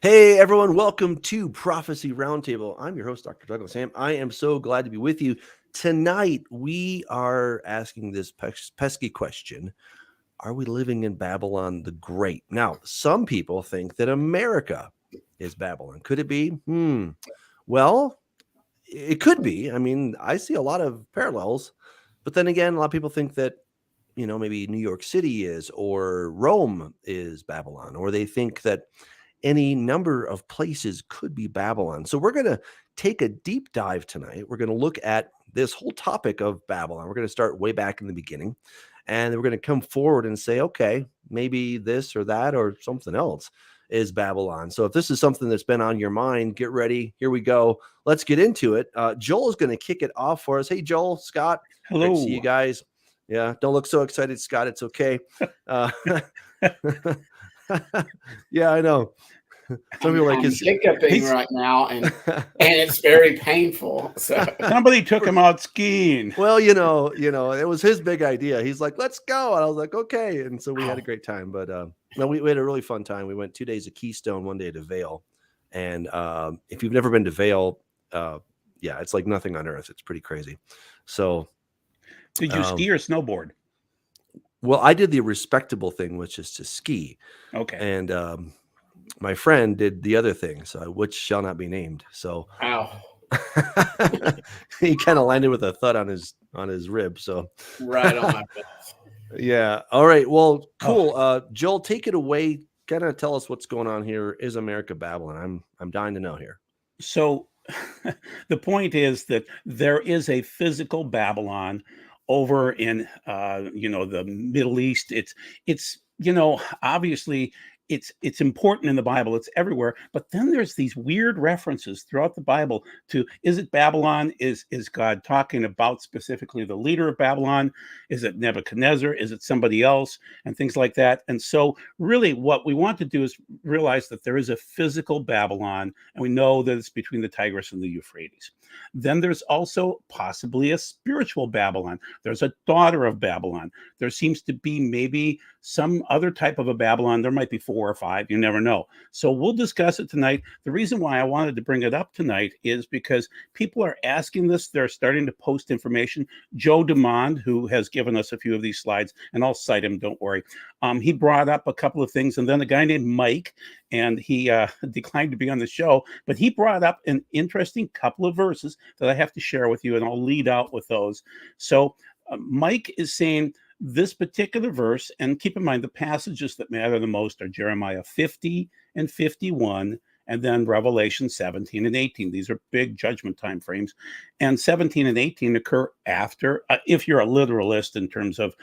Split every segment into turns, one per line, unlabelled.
Hey everyone, welcome to Prophecy Roundtable. I'm your host, Dr. Douglas Hamp. I am so glad to be with you. Tonight, we are asking this pesky question. Are we living in Babylon the Great? Now, some people think that America is Babylon. Could it be? Well, it could be. I mean, I see a lot of parallels, but then again, a lot of people think that, maybe New York City is, or Rome is Babylon, or they think that any number of places could be Babylon. So we're going to take a deep dive tonight. We're going to look at this whole topic of Babylon. We're going to start way back in the beginning, and then we're going to come forward and say, okay, maybe this or that or something else is Babylon. So if this is something that's been on your mind, get ready. Here we go. Let's get into it. Joel is going to kick it off for us. Hey, Joel, Scott.
Hello.
Great to see you guys. Yeah, don't look so excited, Scott. It's okay. Yeah, I know.
Some people like his hiccuping right now, and it's very painful. So
somebody took him out skiing.
Well, it was his big idea. He's like, "Let's go," and I was like, "Okay." And so we had a great time. But no, we had a really fun time. We went 2 days to Keystone, 1 day to Vail, and if you've never been to Vail, yeah, it's like nothing on earth. It's pretty crazy. So,
did you ski or snowboard?
Well, I did the respectable thing, which is to ski.
Okay.
And my friend did the other thing, so which shall not be named. So, he kind of landed with a thud on his rib. So,
right on my face.
Yeah. All right. Well, cool. Joel, take it away. Kind of tell us what's going on here. Is America Babylon? I'm dying to know here.
So, the point is that there is a physical Babylon over in the Middle East. It's obviously it's important in the Bible. It's everywhere. But then there's these weird references throughout the Bible to, is it Babylon? Is God talking about specifically the leader of Babylon? Is it Nebuchadnezzar? Is it somebody else? And things like that. And so really what we want to do is realize that there is a physical Babylon, and we know that it's between the Tigris and the Euphrates. Then there's also possibly a spiritual Babylon. There's a daughter of Babylon. There seems to be maybe some other type of a Babylon. There might be 4 or 5. You never know. So we'll discuss it tonight. The reason why I wanted to bring it up tonight is because people are asking this. They're starting to post information. Joe DeMond, who has given us a few of these slides, and I'll cite him, don't worry. He brought up a couple of things, and then a guy named Mike, and he declined to be on the show, but he brought up an interesting couple of verses that I have to share with you, and I'll lead out with those. So Mike is saying this particular verse, and keep in mind the passages that matter the most are Jeremiah 50 and 51, and then Revelation 17 and 18. These are big judgment time frames. And 17 and 18 occur after, if you're a literalist in terms of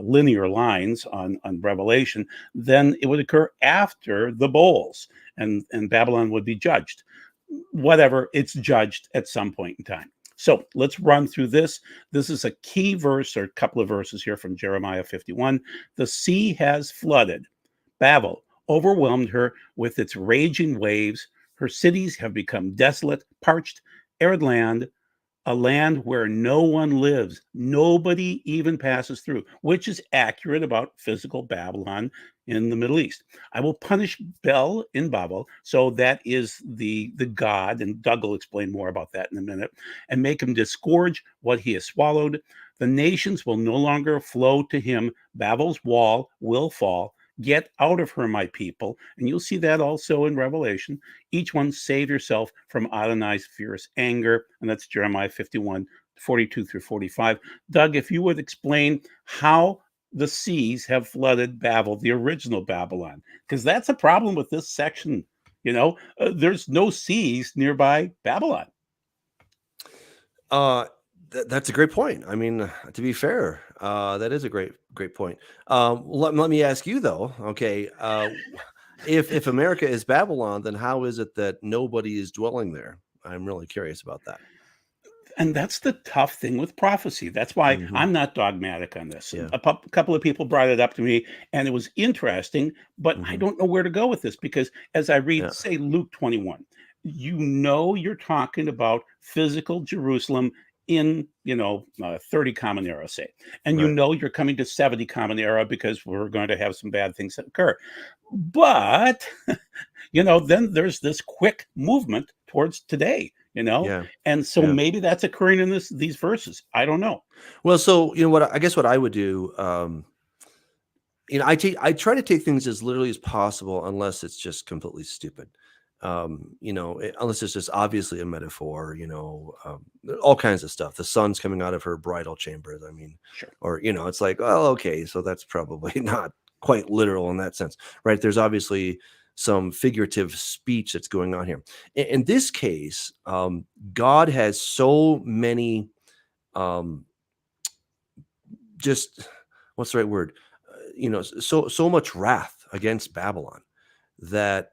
linear lines on Revelation, then it would occur after the bowls, and Babylon would be judged. Whatever, it's judged at some point in time. So let's run through this. This is a key verse, or a couple of verses here from Jeremiah 51. The sea has flooded. Babel overwhelmed her with its raging waves. Her cities have become desolate, parched, arid land, a land where no one lives. Nobody even passes through, which is accurate about physical Babylon in the Middle East. I will punish Bel in Babel, so that is the god, and Doug will explain more about that in a minute, and make him disgorge what he has swallowed. The nations will no longer flow to him. Babel's wall will fall. Get out of her, my people. And you'll see that also in Revelation. Each one save yourself from Adonai's fierce anger. And that's Jeremiah 51, 42 through 45. Doug, if you would explain how the seas have flooded Babel, the original Babylon, because that's a problem with this section. There's no seas nearby Babylon.
That's a great point. I mean, to be fair, that is a great point. Let me ask you though. Okay, if America is Babylon, then how is it that nobody is dwelling there? I'm really curious about that.
And that's the tough thing with prophecy. That's why I'm not dogmatic on this. Yeah. A couple of people brought it up to me, and it was interesting, but I don't know where to go with this, because as I read, say, Luke 21, you're talking about physical Jerusalem in 30 Common Era, say, and you're coming to 70 Common Era because we're going to have some bad things that occur. But then there's this quick movement towards today,
Yeah.
and so maybe that's occurring in these verses. I don't know.
Well, so I guess what I would do, I try to take things as literally as possible, unless it's just completely stupid. Unless it's just obviously a metaphor, all kinds of stuff. The sun's coming out of her bridal chambers. I mean,
Sure.
or, it's like, oh, okay, so that's probably not quite literal in that sense, right? There's obviously some figurative speech that's going on here. In this case, God has so many, just what's the right word? So much wrath against Babylon that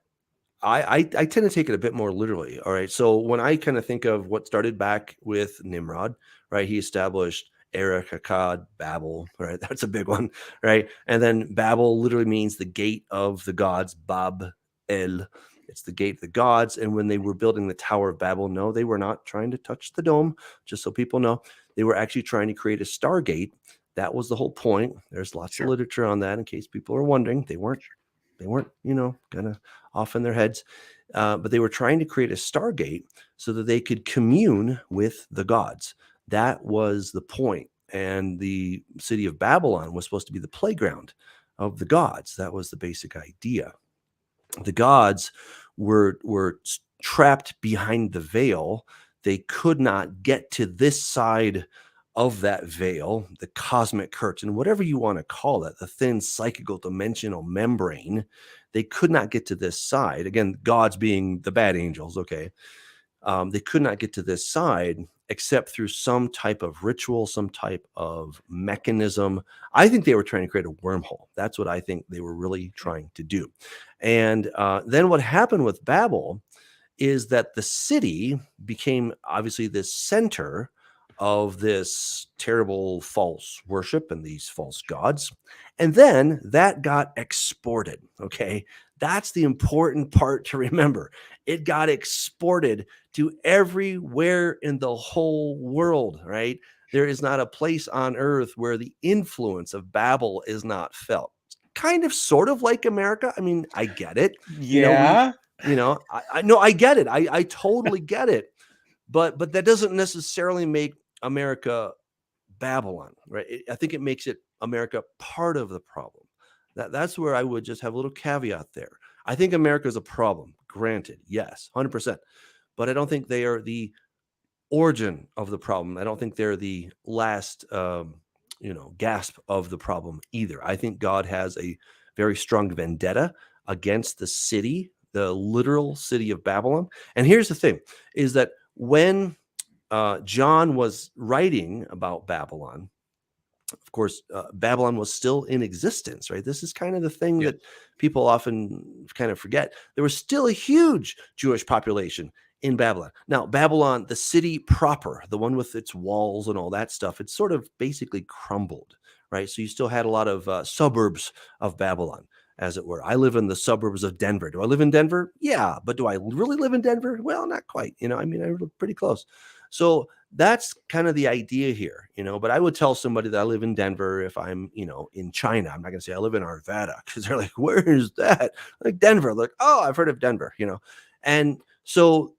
I tend to take it a bit more literally. All right. So when I kind of think of what started back with Nimrod, right? He established Erech, Akkad, Babel, right? That's a big one, right? And then Babel literally means the gate of the gods, Bab El. It's the gate of the gods. And when they were building the Tower of Babel, no, they were not trying to touch the dome, just so people know. They were actually trying to create a stargate. That was the whole point. There's lots of literature on that in case people are wondering. They weren't, kind of off in their heads. But they were trying to create a stargate so that they could commune with the gods. That was the point. And the city of Babylon was supposed to be the playground of the gods. That was the basic idea. The gods were trapped behind the veil. They could not get to this side of that veil, the cosmic curtain, whatever you want to call it, the thin psychical dimensional membrane. They could not get to this side. Again, gods being the bad angels, okay? They could not get to this side except through some type of ritual, some type of mechanism. I think they were trying to create a wormhole. That's what I think they were really trying to do. And then what happened with Babel is that the city became obviously this center of this terrible false worship and these false gods. And then that got exported. Okay. That's the important part to remember. It got exported to everywhere in the whole world, right? There is not a place on earth where the influence of Babel is not felt. Kind of sort of like America. I mean, I get it.
Yeah.
I get it. I totally get it. But that doesn't necessarily make America Babylon, right? I think it makes it America part of the problem. That's where I would just have a little caveat there. I think America is a problem, granted, yes, 100%. But I don't think they are the origin of the problem. I don't think they're the last, gasp of the problem either. I think God has a very strong vendetta against the city, the literal city of Babylon. And here's the thing, is that when John was writing about Babylon, of course, Babylon was still in existence, right? This is kind of the thing that people often kind of forget. There was still a huge Jewish population in Babylon. Now, Babylon, the city proper, the one with its walls and all that stuff, it's sort of basically crumbled, right? So you still had a lot of suburbs of Babylon, as it were. I live in the suburbs of Denver. Do I live in Denver? Yeah. But do I really live in Denver? Well, not quite. I live pretty close. So that's kind of the idea here, but I would tell somebody that I live in Denver if I'm, in China. I'm not going to say I live in Arvada because they're like, where is that? Like Denver. Like, oh, I've heard of Denver, And so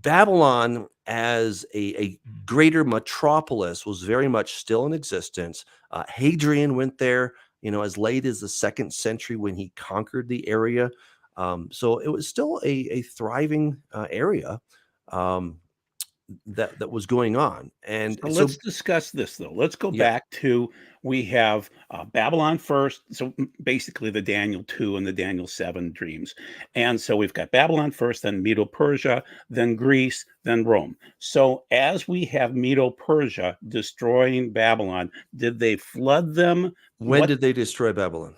Babylon as a greater metropolis was very much still in existence. Hadrian went there, as late as the 2nd century when he conquered the area. So it was still a thriving area. That was going on. And
so let's discuss this, though. Let's go back to, we have Babylon first. So basically the Daniel 2 and the Daniel 7 dreams. And so we've got Babylon first, then Medo-Persia, then Greece, then Rome. So as we have Medo-Persia destroying Babylon, did they flood them?
When did they destroy Babylon?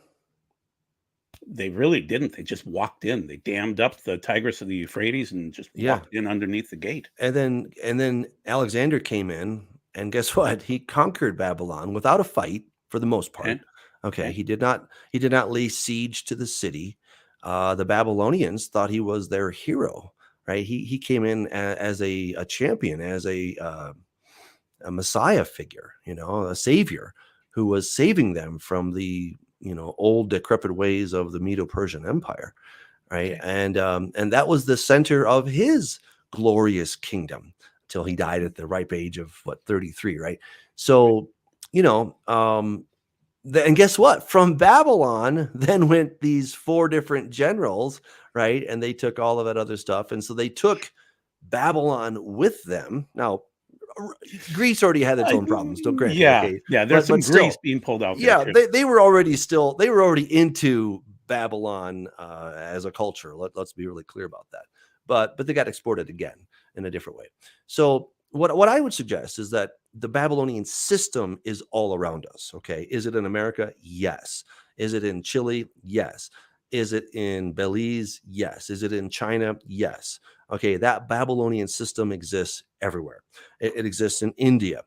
They really didn't. They just walked in. They dammed up the Tigris of the Euphrates and just walked in underneath the gate.
And then Alexander came in, and guess what? He conquered Babylon without a fight for the most part. Okay. He did not lay siege to the city. The Babylonians thought he was their hero, right? He came in as a champion, as a Messiah figure, a savior who was saving them from the old decrepit ways of the Medo-Persian Empire. right? And that was the center of his glorious kingdom until he died at the ripe age of 33, right? So, and guess what? From Babylon, then went these 4 different generals, right? And they took all of that other stuff. And so they took Babylon with them. Now, Greece already had its own problems, don't grant me, okay?
Yeah, there's some Greece being pulled out there.
Yeah, they were already into Babylon as a culture. Let's be really clear about that. But they got exported again in a different way. So what I would suggest is that the Babylonian system is all around us. Okay, is it in America? Yes. Is it in Chile? Yes. Is it in Belize? Yes. Is it in China? Yes. Okay, that Babylonian system exists everywhere. It exists in India.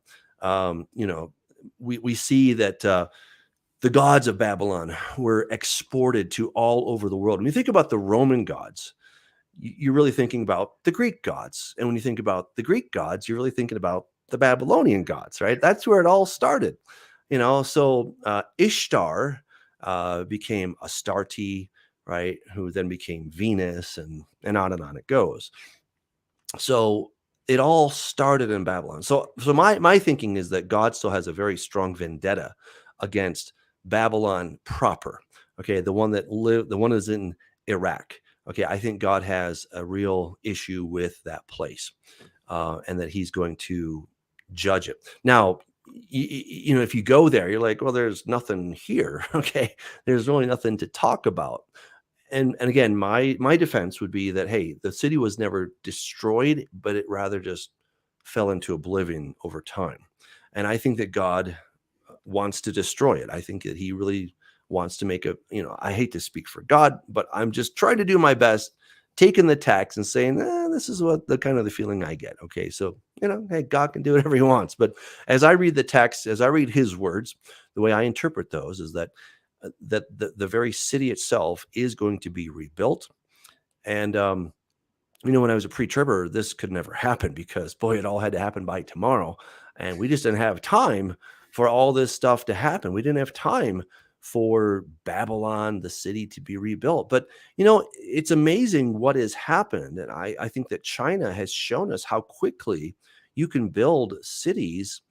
We see that the gods of Babylon were exported to all over the world. When you think about the Roman gods, you're really thinking about the Greek gods. And when you think about the Greek gods, you're really thinking about the Babylonian gods, right? That's where it all started. So Ishtar became Astarte, right? Who then became Venus, and on it goes. So it all started in Babylon. So my thinking is that God still has a very strong vendetta against Babylon proper. Okay, the one is in Iraq. Okay, I think God has a real issue with that place, and that He's going to judge it. Now, if you go there, you're like, well, there's nothing here. Okay, there's really nothing to talk about. And again, my defense would be that, hey, the city was never destroyed, but it rather just fell into oblivion over time. And I think that God wants to destroy it. I think that He really wants to make I hate to speak for God, but I'm just trying to do my best, taking the text and saying, this is what the kind of the feeling I get. Okay, so hey, God can do whatever He wants. But as I read the text, as I read His words, the way I interpret those is that the very city itself is going to be rebuilt. And when I was a pre-tribber, this could never happen because, boy, it all had to happen by tomorrow, and we just didn't have time for all this stuff to happen. We didn't have time for Babylon, the city, to be rebuilt. But it's amazing what has happened, and I think that China has shown us how quickly you can build cities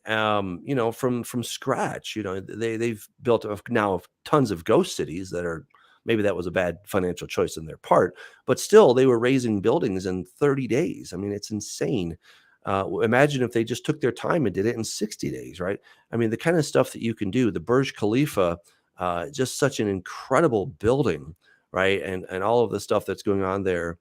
from scratch. They've built now tons of ghost cities that are, maybe that was a bad financial choice on their part, but still they were raising buildings in 30 days. I mean, it's insane. Imagine if they just took their time and did it in 60 days, right? I mean, the kind of stuff that you can do, the Burj Khalifa, just such an incredible building, right? And all of the stuff that's going on there,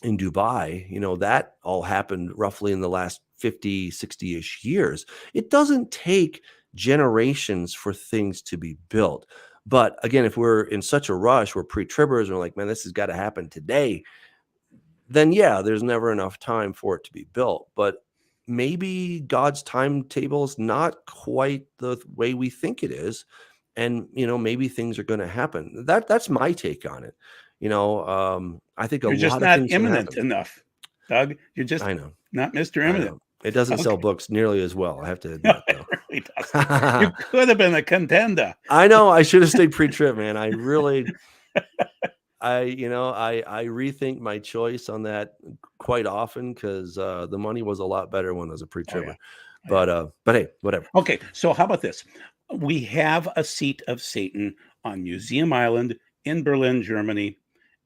in Dubai, that all happened roughly in the last 50, 60-ish years. It doesn't take generations for things to be built. But again, if we're in such a rush, we're pre-tribbers, and we're like, man, this has got to happen today, then yeah, there's never enough time for it to be built. But maybe God's timetable is not quite the way we think it is. And, maybe things are going to happen. That's my take on it. I think
You're just not imminent enough, Doug. You're just not Mr. Imminent.
It doesn't sell books nearly as well, I have to admit, though.
It really doesn't. You could have been a contender.
I know. I should have stayed pre-trib, man. I really, I rethink my choice on that quite often because the money was a lot better when I was a pre-tribber. But hey, whatever.
Okay, so how about this? We have a seat of Satan on Museum Island in Berlin, Germany,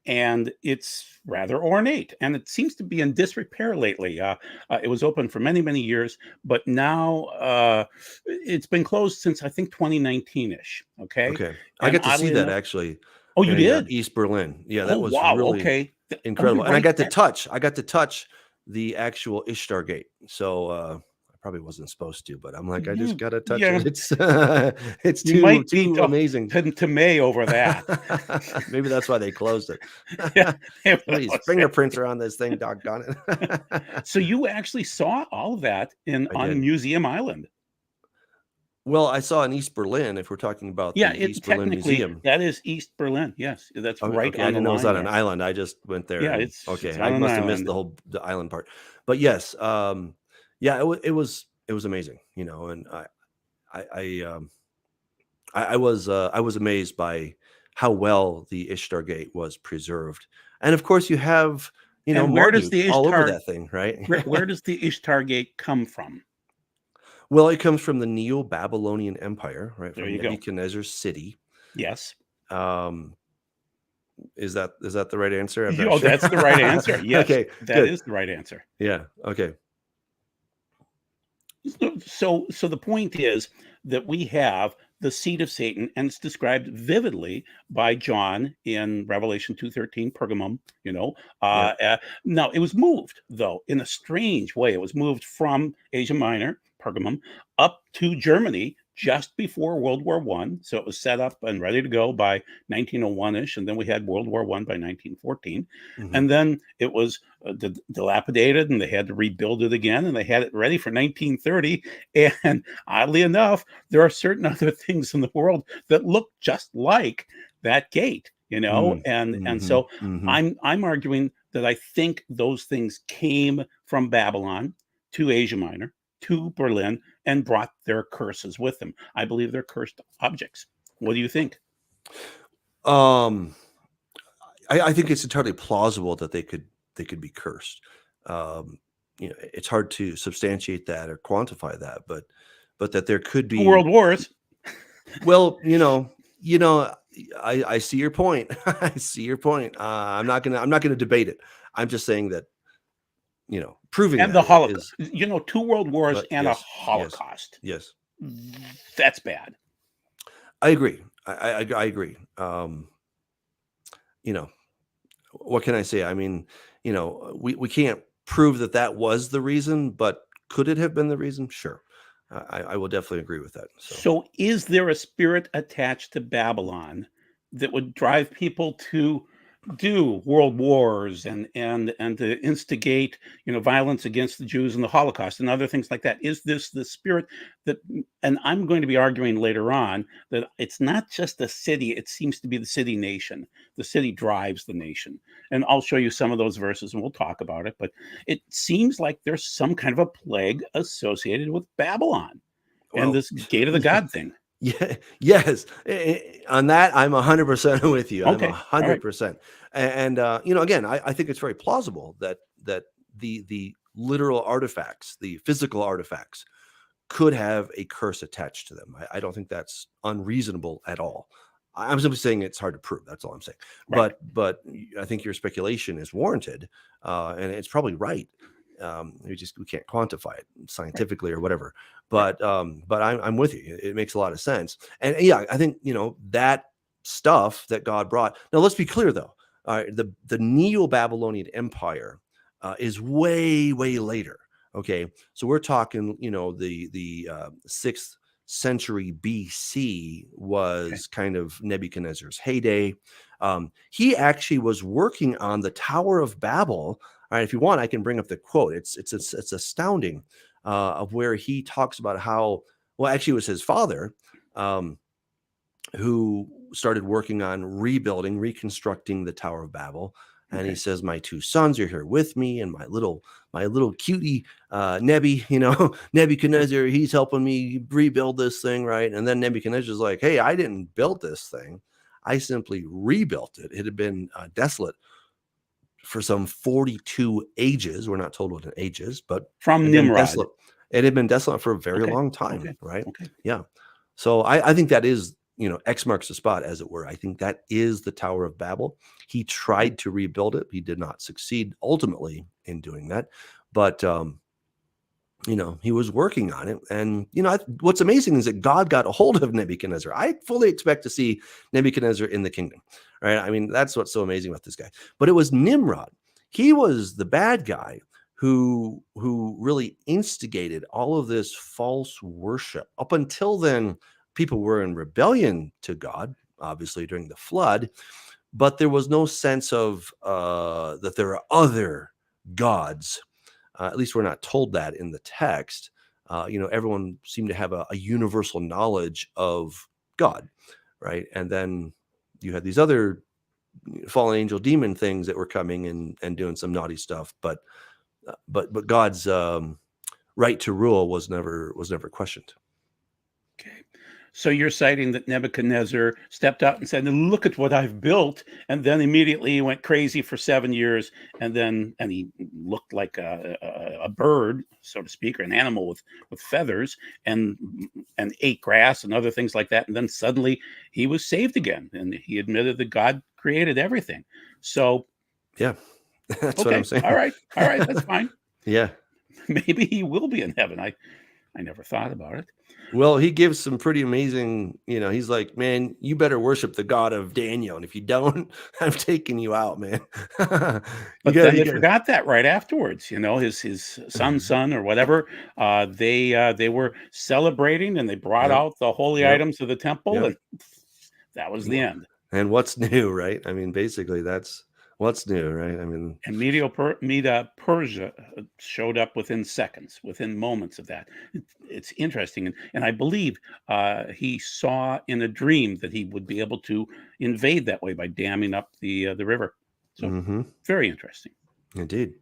and it's rather ornate, and it seems to be in disrepair lately. It was open for many, many years, but now it's been closed since I think 2019-ish. Okay.
I got to see that actually.
Oh, you did?
East Berlin. Yeah, that was really incredible. And I got to touch the actual Ishtar Gate. So I probably wasn't supposed to, but I'm like, I just got to touch it. It's too amazing.
To May over that.
Maybe that's why they closed it. Please, fingerprints are on this thing, doggone it.
So you actually saw all of that on Museum Island.
Well, I saw in East Berlin, if we're talking about the East Berlin Museum.
That is East Berlin. Yes, that's right.
Okay. I didn't know it was on an island. I just went there. Yeah, it's okay. I must have missed the island part. But yes, it was amazing, and I was amazed by how well the Ishtar Gate was preserved. And of course, you have,
and where does
Marduk
the
all over
Ishtar
that thing, right?
where does the Ishtar Gate come from?
Well, it comes from the Neo-Babylonian Empire, right?
There
From
you go.
Nebuchadnezzar's city.
Yes.
Is that the right answer? I'm not
Oh,
sure.
that's the right answer. Yes,
Okay,
that
good.
is the right answer.
Yeah. Okay.
So the point is that we have the seed of Satan, and it's described vividly by John in Revelation 2:13, Pergamum. Now it was moved though in a strange way. It was moved from Asia Minor, Pergamum, up to Germany just before World War I. So it was set up and ready to go by 1901ish, and then we had World War I by 1914,
Mhm.
and then it was dilapidated, and they had to rebuild it again, and they had it ready for 1930. And oddly enough, there are certain other things in the world that look just like that gate, and so I'm arguing that I think those things came from Babylon to Asia Minor to Berlin and brought their curses with them. I believe they're cursed objects. What do you think?
I think it's entirely plausible that they could be cursed. It's hard to substantiate that or quantify that, but that there could be
World wars.
Well, I see your point. I see your point. I'm not gonna debate it. I'm just saying that, proving
And
that
the Holocaust.
is,
2 world wars and a
yes,
Holocaust.
yes.
That's bad.
I agree. I agree. What can I say? I mean, we can't prove that was the reason, but could it have been the reason? Sure. I will definitely agree with that.
So is there a spirit attached to Babylon that would drive people to do world wars and to instigate, violence against the Jews and the Holocaust and other things like that? Is this the spirit that, and I'm going to be arguing later on that it's not just the city, it seems to be the city nation. The city drives the nation. And I'll show you some of those verses and we'll talk about it. But it seems like there's some kind of a plague associated with Babylon and this gate of the God thing.
Yeah. Yes. On that, I'm 100% with you.
Okay.
I'm 100%. And again, I think it's very plausible that the literal artifacts, the physical artifacts, could have a curse attached to them. I don't think that's unreasonable at all. I'm simply saying it's hard to prove. That's all I'm saying.
Right.
But I think your speculation is warranted, and it's probably right. We can't quantify it scientifically or whatever. But I'm with you. It makes a lot of sense. And yeah, I think that stuff that God brought. Now let's be clear though. The Neo-Babylonian Empire is way later. Okay, so we're talking the 6th century BC was kind of Nebuchadnezzar's heyday. He actually was working on the Tower of Babel. All right, if you want, I can bring up the quote. It's astounding of where he talks about how, well, actually it was his father who started working on reconstructing the Tower of Babel. And he says, my 2 sons are here with me, and my little cutie Nebuchadnezzar, he's helping me rebuild this thing, right? And then Nebuchadnezzar's like, hey, I didn't build this thing. I simply rebuilt it. It had been desolate for some 42 ages. We're not told what an age is, but
from Nimrod.
It had been desolate for a very long time, right?
Okay.
Yeah. So I think that is, X marks the spot, as it were. I think that is the Tower of Babel. He tried to rebuild it. He did not succeed ultimately in doing that. But, he was working on it. And, what's amazing is that God got a hold of Nebuchadnezzar. I fully expect to see Nebuchadnezzar in the kingdom, right? I mean, that's what's so amazing about this guy. But it was Nimrod. He was the bad guy who really instigated all of this false worship. Up until then, people were in rebellion to God, obviously during the flood, but there was no sense of that there are other gods. At least we're not told that in the text. Everyone seemed to have a universal knowledge of God, right? And then you had these other fallen angel demon things that were coming and doing some naughty stuff, but God's right to rule was never questioned.
Okay. So you're citing that Nebuchadnezzar stepped out and said, "Look at what I've built," and then immediately he went crazy for 7 years, and he looked like a bird, so to speak, or an animal with feathers, and ate grass and other things like that, and then suddenly he was saved again, and he admitted that God created everything. So
yeah, that's what
okay,
I'm saying.
all right, that's fine.
Yeah.
Maybe he will be in heaven. I never thought about it.
Well, he gives some pretty amazing, he's like, man, you better worship the God of Daniel. And if you don't, I'm taking you out, man.
But then they forgot that right afterwards. His son or whatever. They were celebrating, and they brought out the holy items of the temple, and that was the end.
And what's new, right? I mean, basically, that's what's new, right? I mean,
and Media Persia showed up within seconds, within moments of that. It's interesting, and I believe he saw in a dream that he would be able to invade that way by damming up the river. So very interesting,
indeed.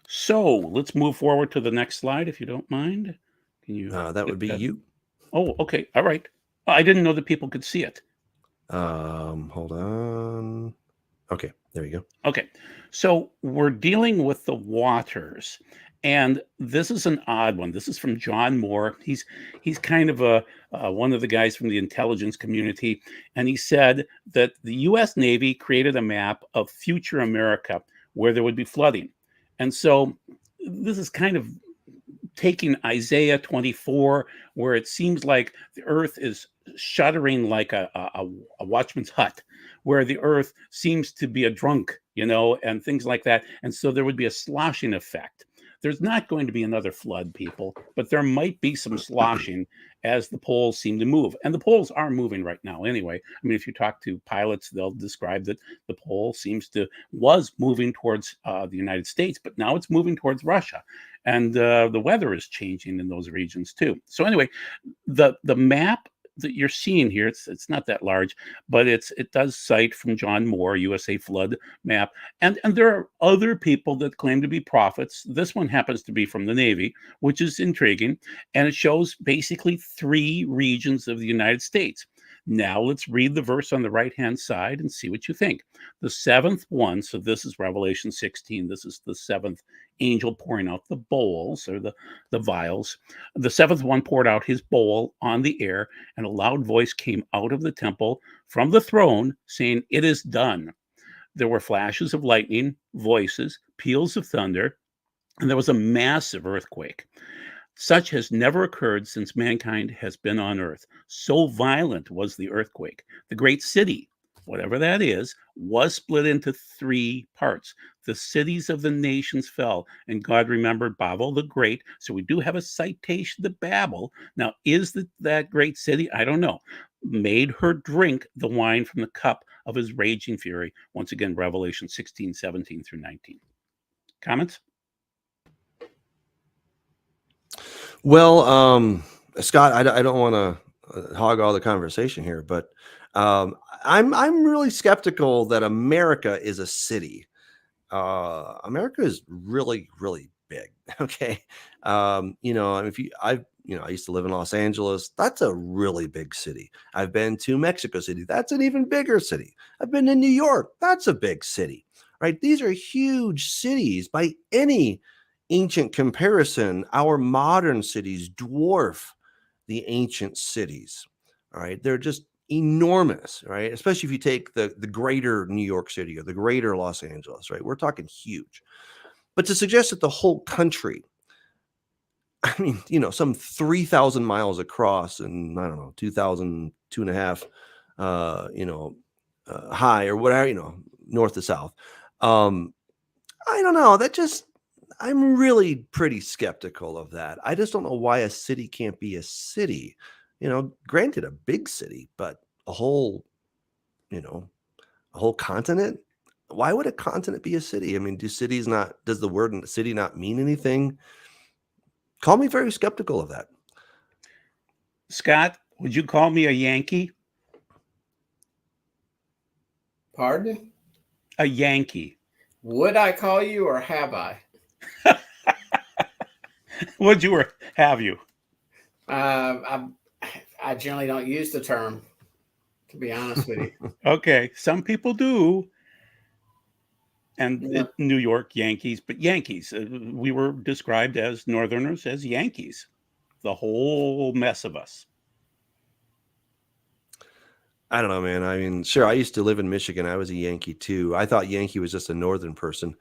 So let's move forward to the next slide, if you don't mind. Can you?
That would be you.
Oh, okay, all right. I didn't know that people could see it.
Hold on. Okay, there you go.
Okay, so we're dealing with the waters, and this is an odd one. This is from John Moore. He's kind of one of the guys from the intelligence community, and he said that the U.S. Navy created a map of future America where there would be flooding, and so this is kind of taking Isaiah 24, where it seems like the earth is shuddering like a watchman's hut, where the earth seems to be a drunk, and things like that. And so there would be a sloshing effect. There's not going to be another flood, people, but there might be some sloshing as the poles seem to move. And the poles are moving right now anyway. I mean, if you talk to pilots, they'll describe that the pole was moving towards the United States, but now it's moving towards Russia. And the weather is changing in those regions too. So anyway, the map that you're seeing here, it's not that large, but it does cite from John Moore, USA Flood Map, and there are other people that claim to be prophets. This one happens to be from the Navy, which is intriguing, and it shows basically 3 regions of the United States. Now let's read the verse on the right-hand side and see what you think. The 7th one, so this is Revelation 16, this is the 7th angel pouring out the bowls, or the vials. The 7th one poured out his bowl on the air, and a loud voice came out of the temple from the throne saying, "It is done." There were flashes of lightning, voices, peals of thunder, and there was a massive earthquake. Such has never occurred since mankind has been on earth. So violent was the earthquake. The great city, whatever that is, was split into 3 parts. The cities of the nations fell, and God remembered Babel the Great. So we do have a citation to Babel. Now, is that great city? I don't know. Made her drink the wine from the cup of his raging fury. Once again, Revelation 16, 17 through 19. Comments?
Well, Scott, I don't want to hog all the conversation here, but I'm really skeptical that America is a city. America is really, really big. Okay. I used to live in Los Angeles. That's a really big city. I've been to Mexico City. That's an even bigger city. I've been to New York. That's a big city, right? These are huge cities by any ancient comparison. Our modern cities dwarf the ancient cities. All right. They're just enormous, right? Especially if you take the greater New York City or the greater Los Angeles, right? We're talking huge. But to suggest that the whole country, I mean, some 3,000 miles across and I don't know, 2,000, 2.5, high or whatever, north to south. I don't know. I'm really pretty skeptical of that. I just don't know why a city can't be a city. Granted, a big city, but a whole continent. Why would a continent be a city? I mean, does the word city not mean anything? Call me very skeptical of that.
Scott, would you call me a Yankee?
Pardon?
A Yankee.
Would I call you, or have I?
Would you or have you?
I I generally don't use the term, to be honest with you.
Okay, some people do. And
Yeah.
New York Yankees, but Yankees, we were described as Northerners as Yankees, the whole mess of us.
I don't know, man. I mean, sure, I used to live in Michigan. I was a Yankee too. I thought Yankee was just a northern person.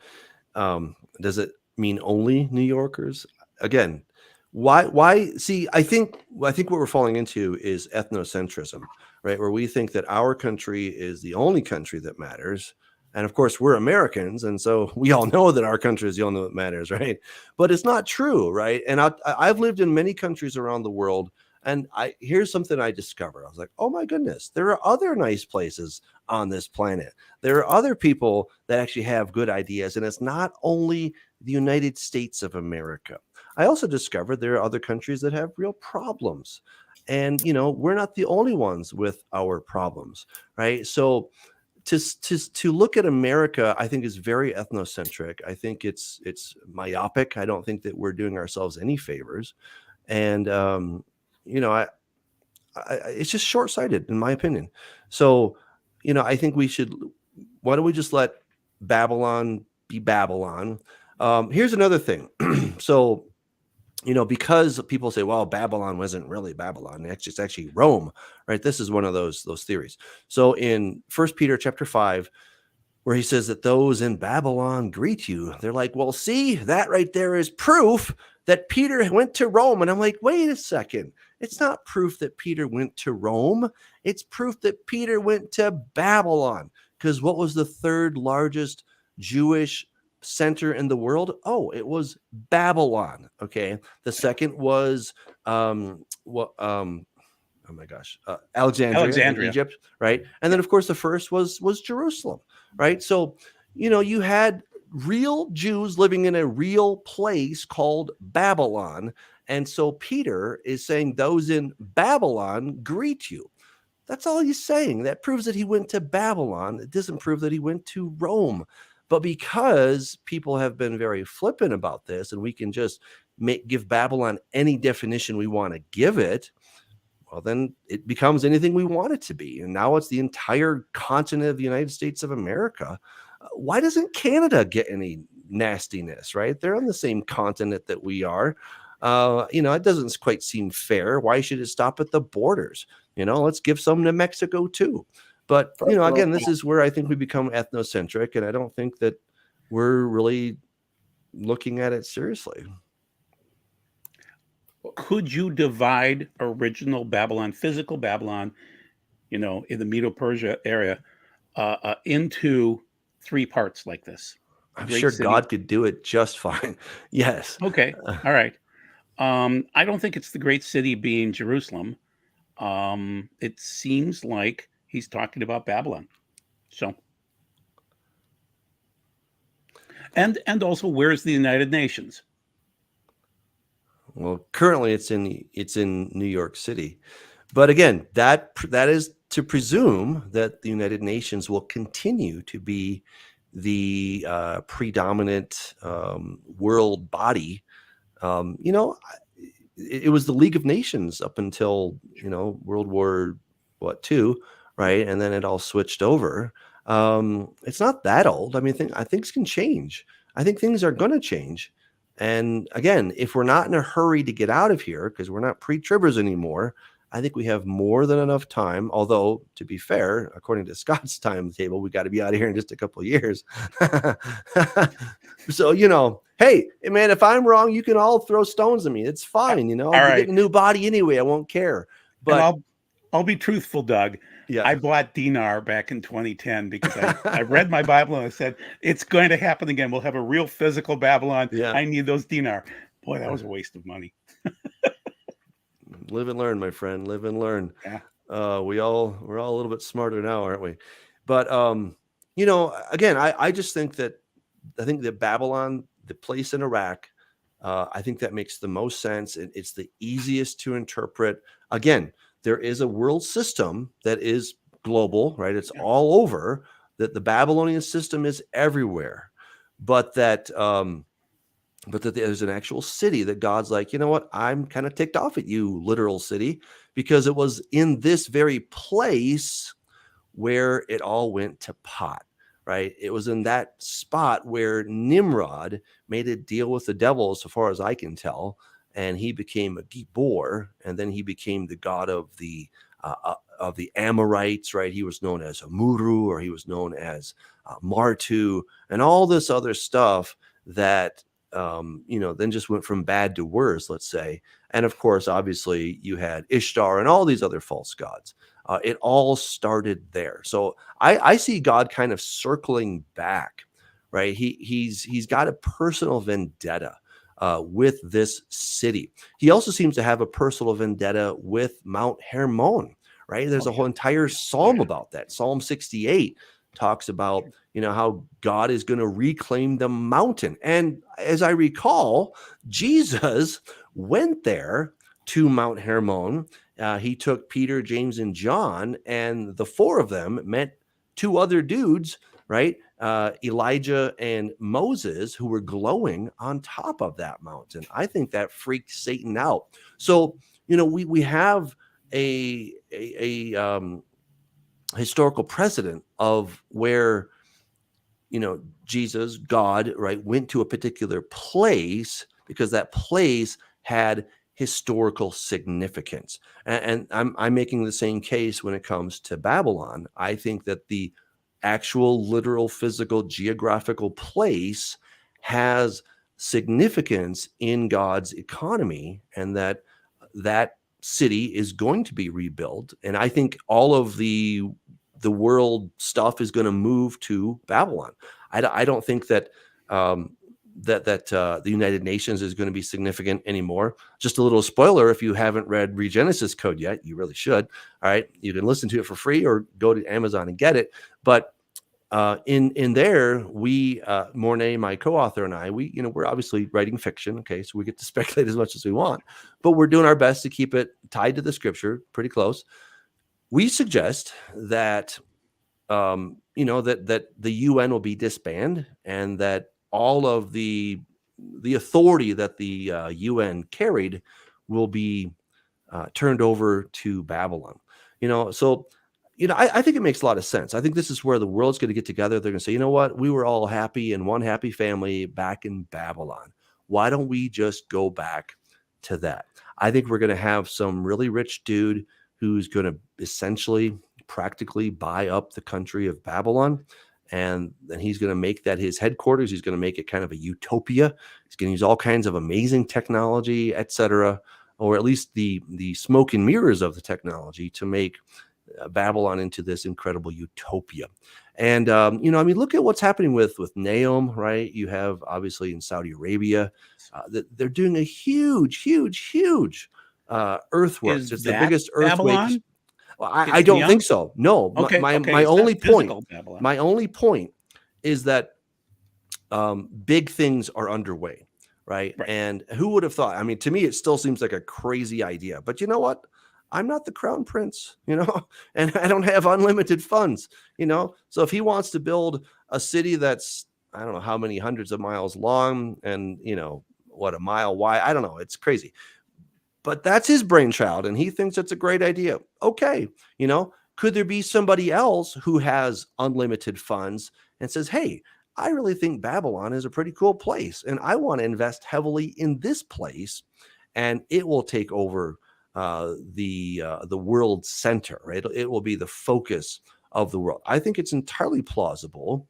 Does it mean only New Yorkers? Again, why see, I think what we're falling into is ethnocentrism, right? Where we think that our country is the only country that matters. And of course, we're Americans, and so we all know that our country is the only one that matters, right? But it's not true, right? And I've lived in many countries around the world, and here's something I discovered. I was like, oh my goodness, there are other nice places on this planet. There are other people that actually have good ideas, and it's not only the United States of America. I also discovered there are other countries that have real problems. And, we're not the only ones with our problems, right? So to look at America, I think is very ethnocentric. I think it's myopic. I don't think that we're doing ourselves any favors. And, it's just short-sighted in my opinion. So, I think why don't we just let Babylon be Babylon? Here's another thing. So, because people say, well, Babylon wasn't really Babylon. It's actually Rome, right? This is one of those theories. So in 1 Peter chapter 5, where he says that those in Babylon greet you, they're like, well, see, that right there is proof that Peter went to Rome. And I'm like, wait a second. It's not proof that Peter went to Rome. It's proof that Peter went to Babylon. Because what was the third largest Jewish center in the world? Oh, it was Babylon. Okay. The second was oh my gosh, Alexandria in Egypt, right? And then of course the first was Jerusalem, right? So, you had real Jews living in a real place called Babylon. And so Peter is saying those in Babylon greet you. That's all he's saying. That proves that he went to Babylon. It doesn't prove that he went to Rome. But because people have been very flippant about this, and we can just give Babylon any definition we want to give it, well, then it becomes anything we want it to be. And now it's the entire continent of the United States of America. Why doesn't Canada get any nastiness, right? They're on the same continent that we are. It doesn't quite seem fair. Why should it stop at the borders? Let's give some to Mexico too. But, again, this is where I think we become ethnocentric, and I don't think that we're really looking at it seriously.
Could you divide original Babylon, physical Babylon, in the Medo-Persia area, into three parts like this?
I'm sure city. God could do it just fine. Yes.
Okay. All right. I don't think it's the great city being Jerusalem. It seems like he's talking about Babylon. So, and also, where's the United Nations?
Well, currently it's in New York City, but again, that is to presume that the United Nations will continue to be the predominant world body. It was the League of Nations up until World War II, right? And then it all switched over. It's not that old. I mean, things can change. I think things are going to change. And again, if we're not in a hurry to get out of here, because we're not pre-tribbers anymore, I think we have more than enough time. Although, to be fair, according to Scott's timetable, we got to be out of here in just a couple of years. So, hey, man, if I'm wrong, you can all throw stones at me. It's fine. I'll get a new body anyway. I won't care. But
I'll be truthful, Doug. Yeah. I bought dinar back in 2010 because I read my Bible and I said, it's going to happen again. We'll have a real physical Babylon. Yeah. I need those dinar. Boy, that was a waste of money.
Live and learn, my friend. Live and learn. Yeah. We're all a little bit smarter now, aren't we? But, again, I just think that Babylon, the place in Iraq, I think that makes the most sense. It's the easiest to interpret. Again, there is a world system that is global, right? It's all over, that the Babylonian system is everywhere, but that there's an actual city that God's like, you know what? I'm kind of ticked off at you, literal city, because it was in this very place where it all went to pot, right? It was in that spot where Nimrod made a deal with the devil, so far as I can tell, and he became a Gibor, and then he became the god of the Amorites, right? He was known as Amuru, or he was known as Martu, and all this other stuff that then just went from bad to worse, let's say. And of course, obviously, you had Ishtar and all these other false gods. It all started there. So I see God kind of circling back, right? He's got a personal vendetta with this city. He also seems to have a personal vendetta with Mount Hermon, right? There's a whole entire psalm about that. Psalm 68 talks about, how God is going to reclaim the mountain. And as I recall, Jesus went there to Mount Hermon. He took Peter, James, and John, and the four of them met two other dudes, right? Elijah and Moses, who were glowing on top of that mountain. I think that freaked Satan out. So, we have a historical precedent of where, Jesus, God, right, went to a particular place because that place had historical significance. And I'm making the same case when it comes to Babylon. I think that the actual literal physical geographical place has significance in God's economy, and that city is going to be rebuilt. And I think all of the world stuff is going to move to Babylon. I don't think that the United Nations is going to be significant anymore. Just a little spoiler: if you haven't read Regenesis Code yet, you really should. All right, you can listen to it for free or go to Amazon and get it. But in there, we, Mornay, my co-author, and I, we're obviously writing fiction. Okay, so we get to speculate as much as we want, but we're doing our best to keep it tied to the scripture, pretty close. We suggest that that the UN will be disbanded, and that all of the authority that the UN carried will be turned over to Babylon. So I think it makes a lot of sense. I think this is where the world's going to get together. They're going to say, you know what? We were all happy in one happy family back in Babylon. Why don't we just go back to that? I think we're going to have some really rich dude who's going to essentially practically buy up the country of Babylon. And then he's going to make that his headquarters. He's going to make it kind of a utopia. He's going to use all kinds of amazing technology, etc., or at least the smoke and mirrors of the technology to make Babylon into this incredible utopia. And look at what's happening with Nahum, right? You have obviously in Saudi Arabia that they're doing a huge earthworks. It's the biggest earthquake. Well, I don't think so. No. Okay, my only point is that big things are underway, right? And who would have thought? I mean, to me, it still seems like a crazy idea. But you know what? I'm not the crown prince, and I don't have unlimited funds, So if he wants to build a city that's, I don't know how many hundreds of miles long and, a mile wide, I don't know. It's crazy. But that's his brainchild, and he thinks it's a great idea. Okay. Could there be somebody else who has unlimited funds and says, hey, I really think Babylon is a pretty cool place, and I want to invest heavily in this place, and it will take over the world center, right? It will be the focus of the world. I think it's entirely plausible,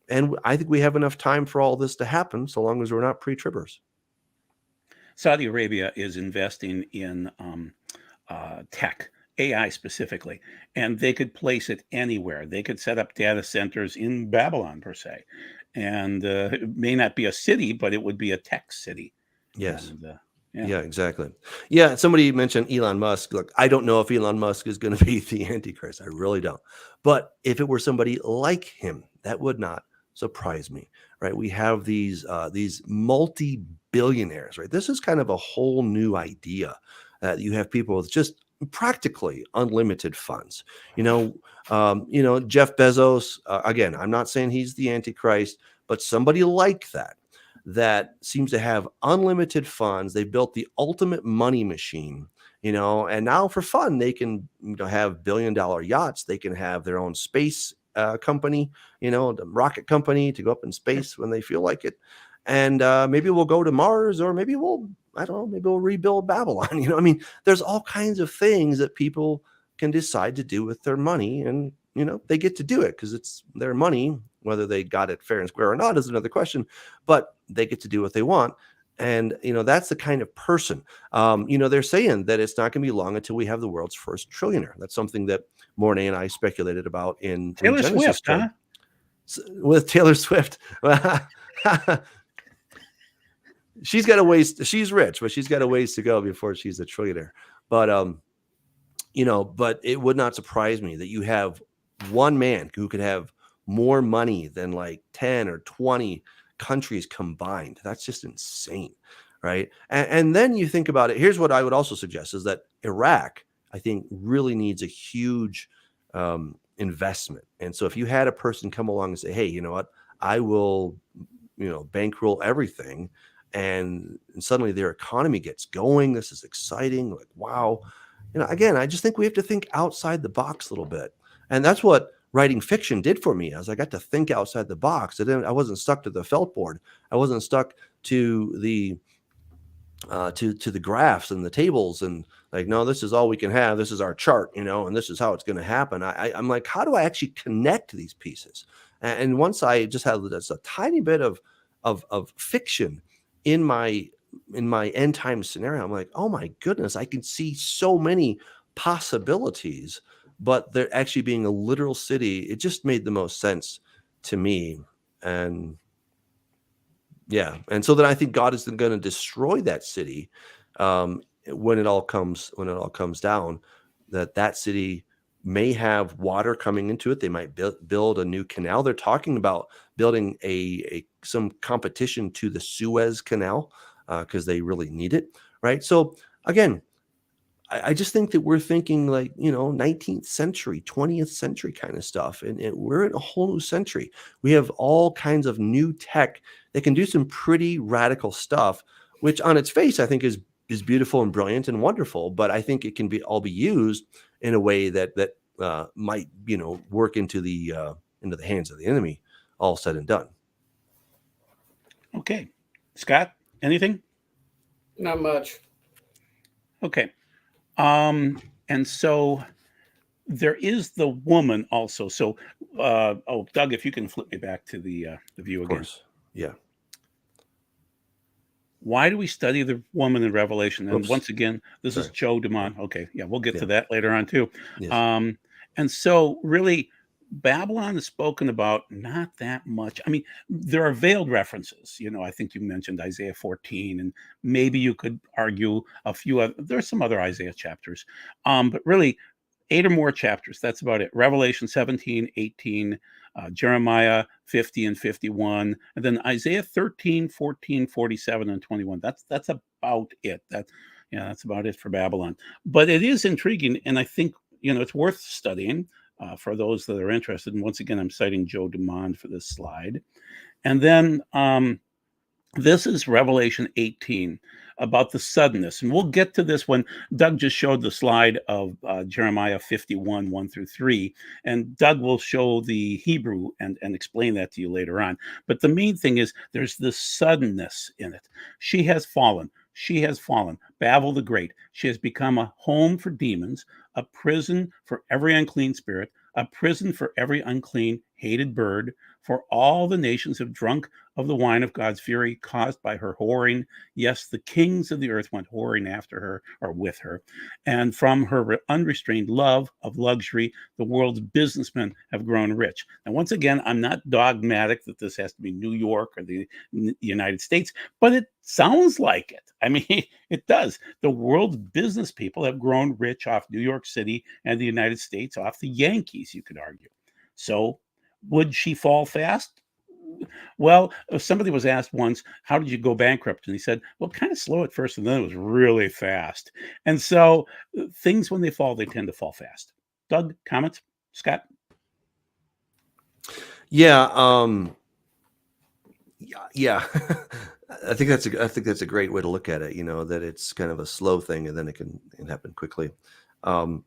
and I think we have enough time for all this to happen, so long as we're not pre-tribbers.
Saudi Arabia is investing in tech, AI specifically, and they could place it anywhere. They could set up data centers in Babylon, per se, and it may not be a city, but it would be a tech city.
Yes.
And,
yeah, exactly. Yeah, somebody mentioned Elon Musk. Look, I don't know if Elon Musk is going to be the Antichrist. I really don't. But if it were somebody like him, that would not surprise me, right? We have these multi-billionaires, right? This is kind of a whole new idea. You have people with just practically unlimited funds. Jeff Bezos. Again, I'm not saying he's the Antichrist, but somebody like that seems to have unlimited funds. They built the ultimate money machine, and now for fun, they can have billion-dollar yachts. They can have their own space company, the rocket company, to go up in space when they feel like it. And maybe we'll go to Mars, or maybe I don't know, maybe we'll rebuild Babylon. I mean, there's all kinds of things that people can decide to do with their money, and they get to do it because it's their money. Whether they got it fair and square or not is another question, but they get to do what they want. And that's the kind of person. They're saying that it's not going to be long until we have the world's first trillionaire. That's something that Mornay and I speculated about in
Taylor
Genesis
Swift, huh?
With Taylor Swift. She's got a ways. She's rich, but she's got a ways to go before she's a trillionaire. But but it would not surprise me that you have one man who could have more money than like 10 or 20 countries combined. That's just insane, right? And then you think about it. Here's what I would also suggest is that Iraq, I think, really needs a huge investment. And so if you had a person come along and say, hey, you know what, I will, bankroll everything, and suddenly their economy gets going. This is exciting. Like, wow. Again, I just think we have to think outside the box a little bit. And that's what writing fiction did for me, as I got to think outside the box. I wasn't stuck to the felt board. I wasn't stuck to the to the graphs and the tables and like, no, this is all we can have. This is our chart, and this is how it's going to happen. I'm like, how do I actually connect these pieces? And once I just had a tiny bit of fiction in my end time scenario, I'm like, oh my goodness, I can see so many possibilities. But there actually being a literal city, it just made the most sense to me. And yeah, and so then I think God is going to destroy that city when it all comes down. That city may have water coming into it. They might build a new canal. They're talking about building some competition to the Suez Canal because they really need it, right? So again, I just think that we're thinking like, 19th century, 20th century kind of stuff. And we're in a whole new century. We have all kinds of new tech that can do some pretty radical stuff, which on its face, I think is beautiful and brilliant and wonderful. But I think it can all be used in a way that might, work into the hands of the enemy, all said and done.
Okay. Scott, anything?
Not much.
Okay. And so there is the woman also. So, Doug, if you can flip me back to the view again.
Of course. Yeah.
Why do we study the woman in Revelation? And
Oops.
once again, this is Joe DeMont. Okay. Yeah, we'll get to
Yeah.
that later on too.
Yes.
And so really Babylon is spoken about not that much. I mean, there are veiled references. I think you mentioned Isaiah 14, and maybe you could argue a few other, there's some other Isaiah chapters. But really 8 or more chapters. That's about it. Revelation 17, 18, Jeremiah 50 and 51, and then Isaiah 13, 14, 47, and 21. That's about it. That's about it for Babylon. But it is intriguing, and I think it's worth studying for those that are interested. And once again, I'm citing Joe DeMond for this slide. And then this is Revelation 18 about the suddenness. And we'll get to this when Doug just showed the slide of Jeremiah 51, 1 through 3. And Doug will show the Hebrew and explain that to you later on. But the main thing is there's this suddenness in it. She has fallen. She has fallen. Babel the Great. She has become a home for demons, a prison for every unclean spirit, a prison for every unclean, hated bird, for all the nations have drunk of the wine of God's fury caused by her whoring. Yes, the kings of the earth went whoring after her or with her. And from her unrestrained love of luxury, the world's businessmen have grown rich. And once again, I'm not dogmatic that this has to be New York or the United States, but it sounds like it. I mean, it does. The world's business people have grown rich off New York City and the United States, off the Yankees, you could argue. So would she fall fast? Well, somebody was asked once, how did you go bankrupt? And he said, well, kind of slow at first, and then it was really fast. And so things, when they fall, they tend to fall fast. Doug, comments? Scott?
Yeah. Yeah. I think that's a great way to look at it. That it's kind of a slow thing, and then it can happen quickly. Um,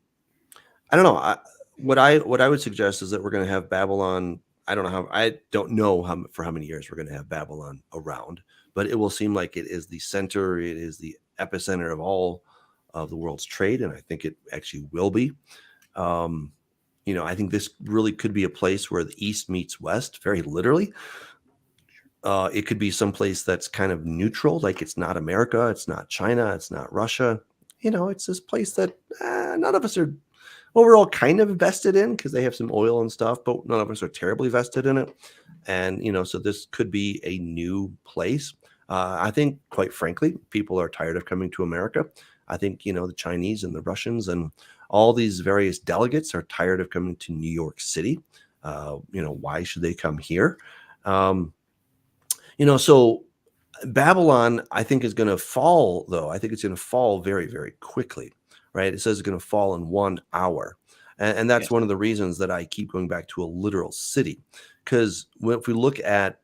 I don't know. What I would suggest is that we're going to have Babylon. I don't know for how many years we're going to have Babylon around, but it will seem like it is the center. It is the epicenter of all of the world's trade, and I think it actually will be. I think this really could be a place where the East meets West, very literally. It could be someplace that's kind of neutral, like it's not America, it's not China, it's not Russia. It's this place that none of us are. Well, we're all kind of vested in because they have some oil and stuff, but none of us are terribly vested in it. And so this could be a new place. I think, quite frankly, people are tired of coming to America. I think the Chinese and the Russians and all these various delegates are tired of coming to New York City. Why should they come here? So Babylon, I think, is going to fall, though. I think it's going to fall very, very quickly, right? It says it's going to fall in 1 hour. And that's one of the reasons that I keep going back to a literal city. Because if we look at,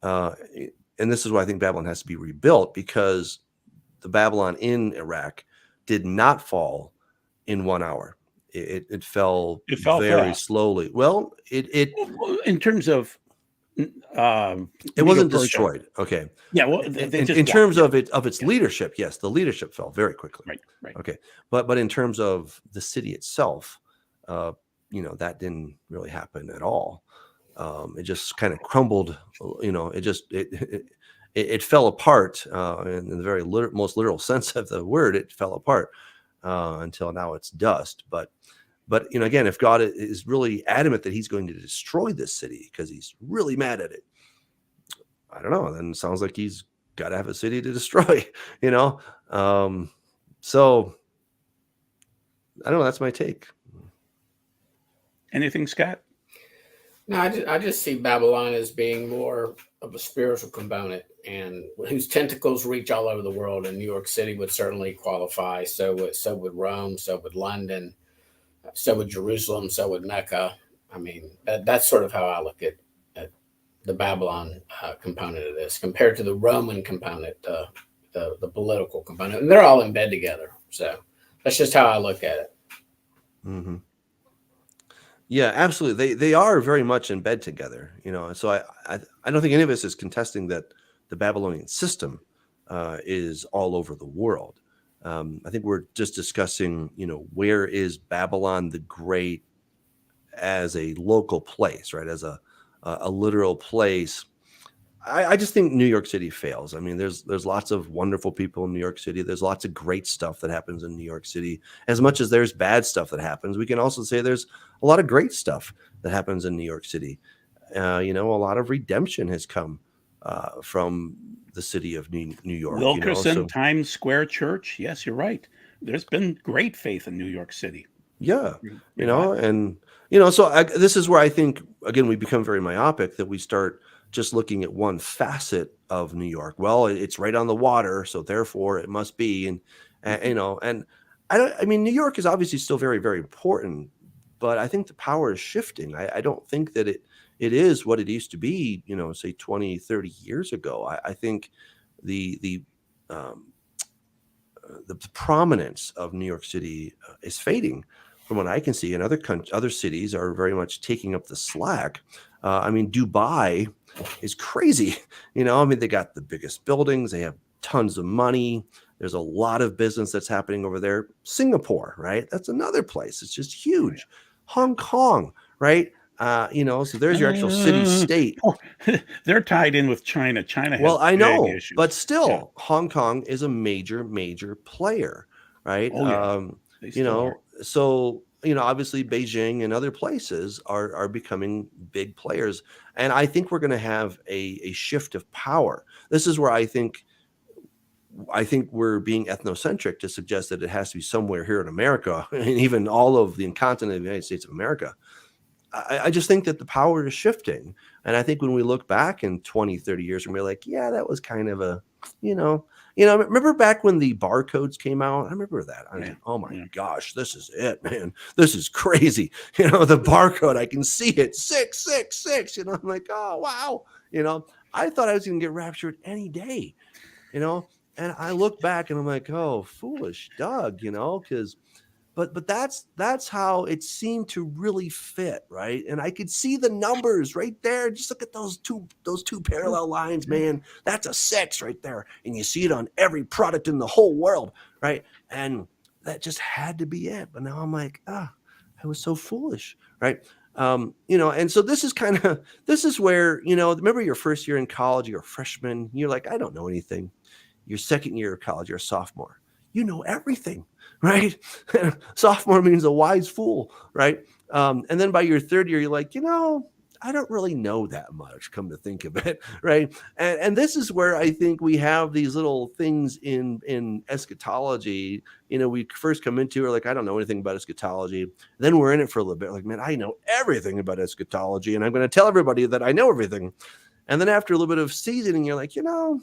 and this is why I think Babylon has to be rebuilt, because the Babylon in Iraq did not fall in 1 hour. It fell very slowly. Well,
in terms of
it wasn't destroyed. Okay.
Yeah. Well,
in terms of its leadership, yes, the leadership fell very quickly.
Right.
Okay. But in terms of the city itself, that didn't really happen at all. It just kind of crumbled. It fell apart in the very most literal sense of the word. It fell apart until now it's dust. But again, if God is really adamant that he's going to destroy this city because he's really mad at it, I don't know. Then it sounds like he's got to have a city to destroy, So I don't know. That's my take.
Anything, Scott?
No, I just see Babylon as being more of a spiritual component, and whose tentacles reach all over the world. And New York City would certainly qualify. So would Rome. So would London. So would Jerusalem. So would Mecca. I mean, that's sort of how I look at the Babylon component of this compared to the Roman component, the political component. And they're all in bed together. So that's just how I look at it.
Mm-hmm. Yeah, absolutely. They are very much in bed together, So I don't think any of us is contesting that the Babylonian system is all over the world. I think we're just discussing, where is Babylon the Great as a local place, right? As a literal place. I just think New York City fails. I mean, there's lots of wonderful people in New York City. There's lots of great stuff that happens in New York City. As much as there's bad stuff that happens, we can also say there's a lot of great stuff that happens in New York City. A lot of redemption has come from the city of New York.
Wilkerson, Times Square Church. Yes, you're right. There's been great faith in New York City.
Yeah, so this is where I think, again, we become very myopic, that we start just looking at one facet of New York. Well, it's right on the water, so therefore it must be. And I mean, New York is obviously still very, very important, but I think the power is shifting. I don't think that it is what it used to be, say 20, 30 years ago. I think the prominence of New York City is fading from what I can see, and other cities are very much taking up the slack. I mean, Dubai is crazy. They got the biggest buildings. They have tons of money. There's a lot of business that's happening over there. Singapore, right? That's another place. It's just huge. Hong Kong, right? So there's your actual city state.
They're tied in with China. China has
I know,
big issues.
But still, Hong Kong is a major, major player, right?
Oh, yeah.
So obviously Beijing and other places are becoming big players, and I think we're going to have a shift of power. This is where I think we're being ethnocentric to suggest that it has to be somewhere here in America, and even all of the continent of the United States of America. I just think that the power is shifting. And I think when we look back in 20, 30 years, and we're like, yeah, that was kind of a, remember back when the barcodes came out? I remember that. I mean, oh my gosh, this is it, man. This is crazy. The barcode, I can see it, 666, I'm like, oh, wow. I thought I was going to get raptured any day, you know. And I look back and I'm like, oh, foolish Doug, you know, because but that's how it seemed to really fit, right? And I could see the numbers right there. Just look at those two parallel lines, man. That's a 6 right there, and you see it on every product in the whole world, right? And that just had to be it. But now I'm like, I was so foolish, right? You know, and so this is where, you know, remember your first year in college, you're a freshman, you're like, I don't know anything. Your second year of college, you're a sophomore, you know everything, right? Sophomore means a wise fool, right? And then by your third year, you're like, you know, I don't really know that much, come to think of it, right? And this is where I think we have these little things in eschatology. You know, we first come into it like, I don't know anything about eschatology. Then we're in it for a little bit, like, man, I know everything about eschatology, and I'm going to tell everybody that I know everything. And then after a little bit of seasoning, you're like, you know,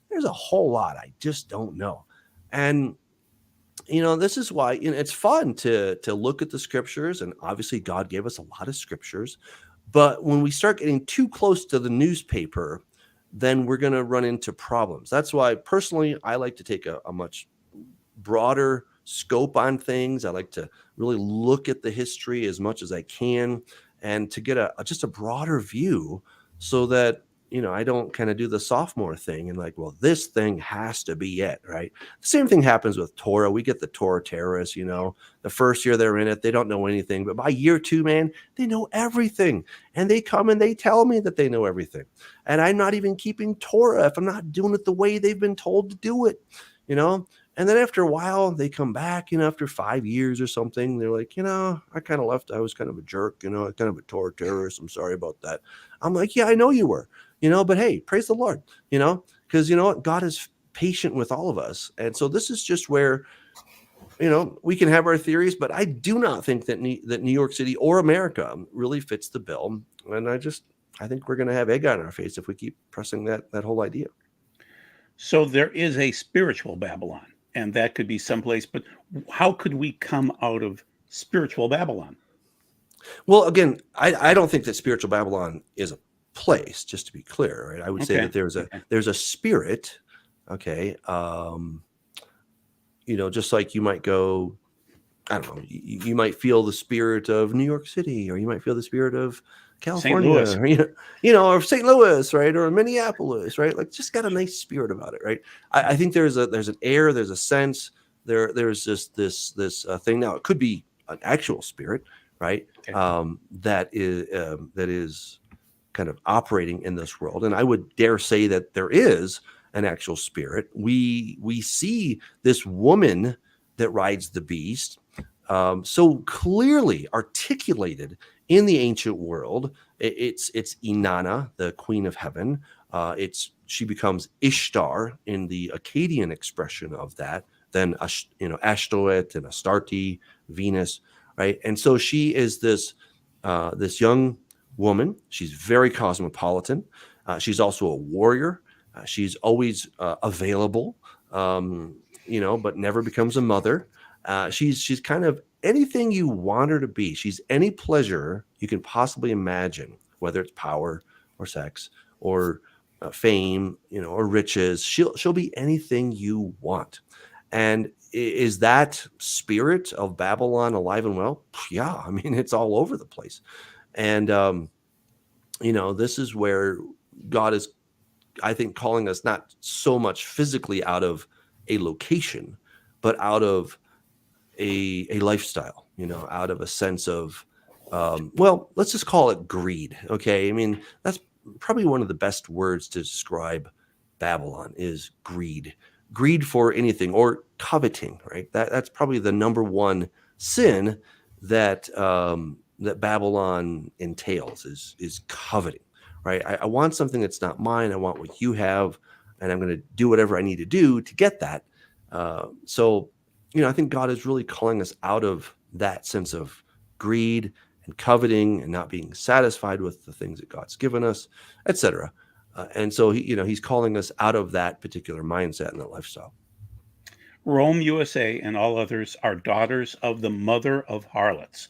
there's a whole lot I just don't know. And you know, this is why, you know, it's fun to look at the scriptures, and obviously God gave us a lot of scriptures. But when we start getting too close to the newspaper, then we're going to run into problems. That's why personally I like to take a much broader scope on things. I like to really look at the history as much as I can, and to get just a broader view, so that, you know, I don't kind of do the sophomore thing and like, well, this thing has to be it, right? The same thing happens with Torah. We get the Torah terrorists, you know, the first year they're in it, they don't know anything. But by year 2, man, they know everything. And they come and they tell me that they know everything. And I'm not even keeping Torah if I'm not doing it the way they've been told to do it, you know? And then after a while, they come back, you know, after 5 years or something. They're like, you know, I kind of left. I was kind of a jerk, you know, kind of a Torah terrorist. I'm sorry about that. I'm like, yeah, I know you were. You know, but hey, praise the Lord, you know, because you know what? God is patient with all of us. And so this is just where, you know, we can have our theories, but I do not think that New York City or America really fits the bill. And I think we're going to have egg on our face if we keep pressing that whole idea.
So there is a spiritual Babylon, and that could be someplace, but how could we come out of spiritual Babylon?
Well, again, I don't think that spiritual Babylon is a place, just to be clear, right? I would say that there's a spirit, okay. You know, just like you might go, I don't know, you might feel the spirit of New York City, or you might feel the spirit of California, or, you know, or St. Louis, right, or Minneapolis, right? Like, just got a nice spirit about it, right? I think there's an air, there's a sense, there's just this thing. Now, it could be an actual spirit, right? Okay. That is kind of operating in this world. And I would dare say that there is an actual spirit. We see this woman that rides the beast so clearly articulated in the ancient world. It's Inanna, the queen of heaven. She becomes Ishtar in the Akkadian expression of that. Then, you know, Ashtoreth and Astarte, Venus, right? And so she is this young woman. She's very cosmopolitan. She's also a warrior. She's always available, you know, but never becomes a mother. She's kind of anything you want her to be. She's any pleasure you can possibly imagine, whether it's power or sex or fame, you know, or riches. She'll be anything you want. And is that spirit of Babylon alive and well? Yeah, I mean, it's all over the place. And, you know, this is where God is, I think, calling us not so much physically out of a location, but out of a lifestyle, you know, out of a sense of, well, let's just call it greed. Okay. I mean, that's probably one of the best words to describe Babylon is greed. Greed for anything, or coveting, right? That's probably the number one sin that that Babylon entails is coveting, right? I want something that's not mine. I want what you have, and I'm going to do whatever I need to do to get that. So, you know, I think God is really calling us out of that sense of greed and coveting and not being satisfied with the things that God's given us, etc. And so, he's calling us out of that particular mindset and that lifestyle.
Rome, USA, and all others are daughters of the mother of harlots.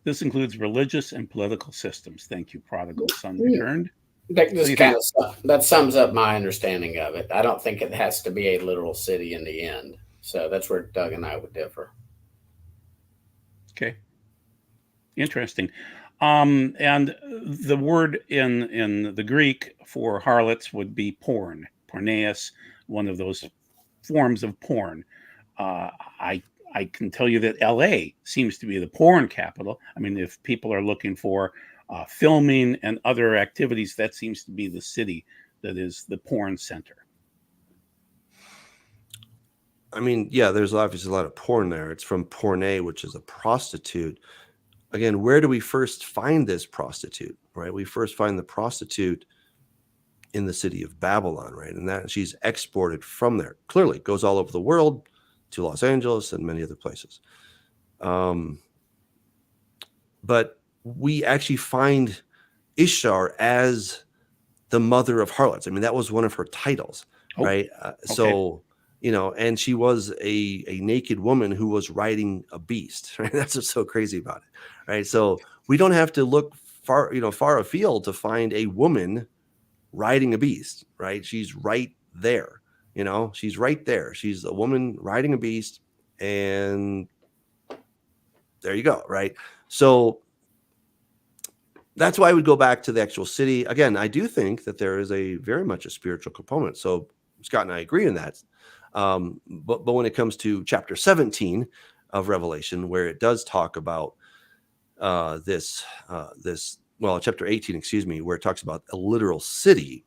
This includes religious and political systems. Thank you, prodigal son returned.
That
So you
just
think,
kind of that sums up my understanding of it. I don't think it has to be a literal city in the end. So that's where Doug and I would differ.
okay, interesting. And the word in the Greek for harlots would be porn, porneus, one of those forms of porn. Uh, I I can tell you that L.A. seems to be the porn capital. I mean, if people are looking for filming and other activities, that seems to be the city that is the porn center.
I mean, yeah, there's obviously a lot of porn there. It's from porne, which is a prostitute. Again, where do we first find this prostitute, right? We first find the prostitute in the city of Babylon, right? And that she's exported from there. Clearly, goes all over the world to Los Angeles and many other places. But we actually find Ishtar as the mother of harlots. I mean, that was one of her titles,
Oh,
right?
okay.
So, you know, and she was a naked woman who was riding a beast, right? That's what's so crazy about it, right? So we don't have to look far afield to find a woman riding a beast, right? She's right there, she's right there. She's a woman riding a beast, and there you go, right? So that's why I would go back to the actual city. Again, I do think that there is a very much a spiritual component. So Scott and I agree on that. But when it comes to chapter 17 of Revelation, where it does talk about chapter 18, excuse me, where it talks about a literal city,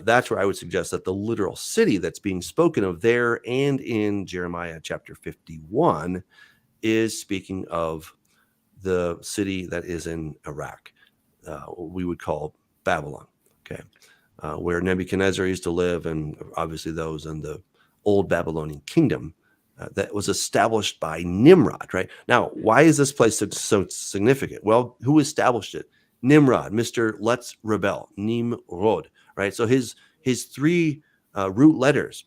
that's where I would suggest that the literal city that's being spoken of there and in Jeremiah chapter 51 is speaking of the city that is in Iraq. We would call Babylon, okay, where Nebuchadnezzar used to live, and obviously those in the old Babylonian kingdom that was established by Nimrod, right? Now, why is this place so significant? Well, who established it? Nimrod, Mr. Let's Rebel, Nimrod, right? So his three root letters,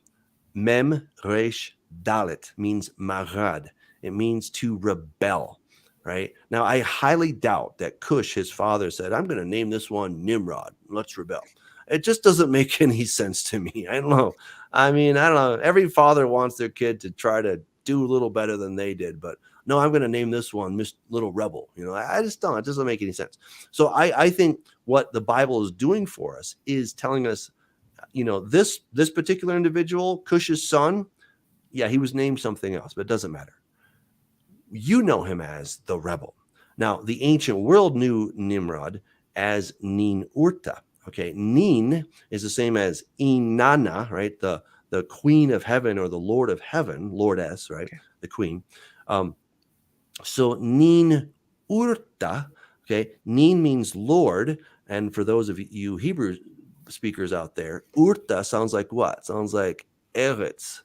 Mem, Resh, Dalet, means Marad. It means to rebel. Right now, I highly doubt that Cush, his father, said, "I'm going to name this one Nimrod. Let's rebel." It just doesn't make any sense to me. I don't know. I mean, I don't know. Every father wants their kid to try to do a little better than they did, but no, I'm going to name this one Miss Little Rebel. I just don't. It doesn't make any sense. So I think what the Bible is doing for us is telling us, this particular individual, Cush's son, yeah, he was named something else, but it doesn't matter. You know him as the rebel. Now, the ancient world knew Nimrod as Nin Urta. Okay, Nin is the same as Inanna, right? The queen of heaven, or the Lord of heaven, Lordess, right? Okay. The queen. So Nin Urta, okay, Nin means Lord. And for those of you Hebrew speakers out there, Urta sounds like what? Sounds like Eretz.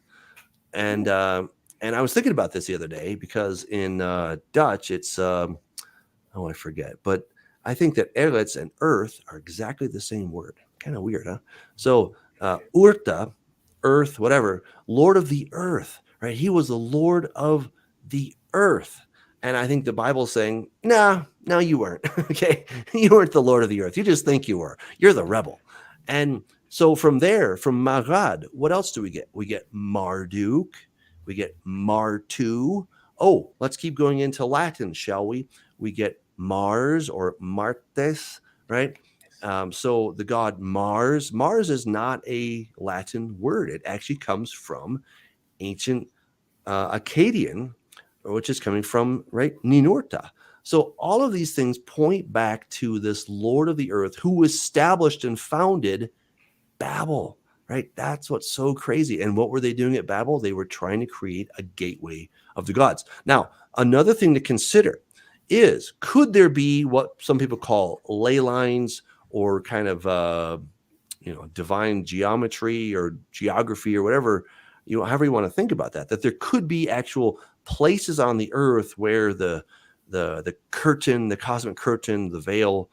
And I was thinking about this the other day because in Dutch, it's, I forget, but I think that Eretz and earth are exactly the same word. Kind of weird, huh? So Urta, earth, whatever, Lord of the earth, right? He was the Lord of the earth. And I think the Bible's saying, no, you weren't. Okay. You weren't the Lord of the earth. You just think you were. You're the rebel. And so from there, from Marad, what else do we get? We get Marduk. We get Martu. Oh, let's keep going into Latin, shall we? We get Mars, or Martes, right? So the god Mars. Mars is not a Latin word. It actually comes from ancient Akkadian, which is coming from, right, Ninurta. So all of these things point back to this Lord of the earth who established and founded Babel, right? That's what's so crazy. And what were they doing at Babel? They were trying to create a gateway of the gods. Now, another thing to consider is, could there be what some people call ley lines, or kind of, divine geometry or geography or whatever, however you want to think about that there could be actual places on the earth where the curtain, the cosmic curtain, the veil,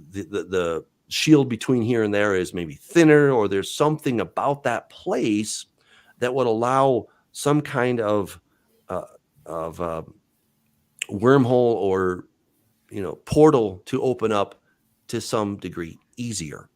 the shield between here and there is maybe thinner, or there's something about that place that would allow some kind of wormhole or portal to open up to some degree. easier?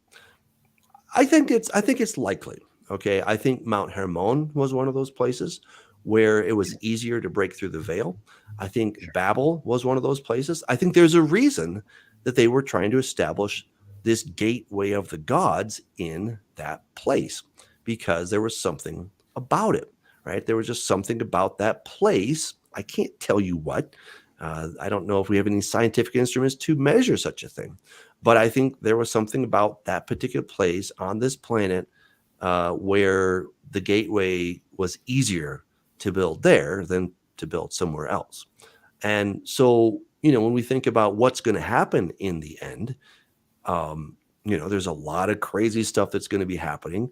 I think it's likely. Okay. I think Mount Hermon was one of those places where it was easier to break through the veil. I think
Sure.
Babel was one of those places. I think there's a reason that they were trying to establish this gateway of the gods in that place, because there was something about it, right? There was just something about that place. I can't tell you what. I don't know if we have any scientific instruments to measure such a thing, but I think there was something about that particular place on this planet where the gateway was easier to build there than to build somewhere else. And so, when we think about what's going to happen in the end, there's a lot of crazy stuff that's going to be happening.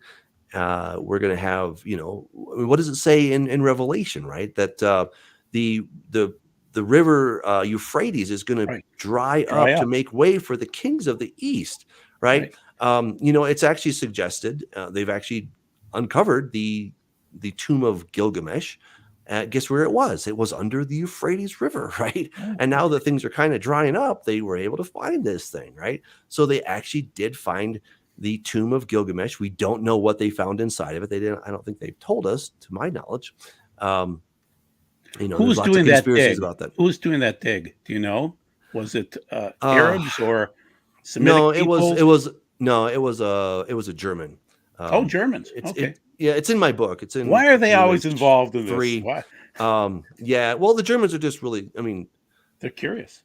We're going to have, what does it say in Revelation, right? That the river Euphrates is going to
Right.
dry
Dry
up to
up.
make way for the kings of the east, right? It's actually suggested, they've actually uncovered the tomb of Gilgamesh. Guess where it was? It was under the Euphrates River, right?
Oh,
And now that things are kind of drying up, they were able to find this thing, right? So they actually did find the tomb of Gilgamesh. We don't know what they found inside of it. They didn't. I don't think they've told us, to my knowledge. There's
who's
lots of
doing that
conspiracies
dig?
about that.
Who's doing that dig? Do you know? Was it
Uh,
Arabs or Semitic
no,
peoples?
it was a German.
Oh, Germans.
It's
Okay.
it's in my book. It's in
Why are they always
Image
involved in this?
3.
Why?
Yeah. Well, the Germans are just really. I mean,
They're curious.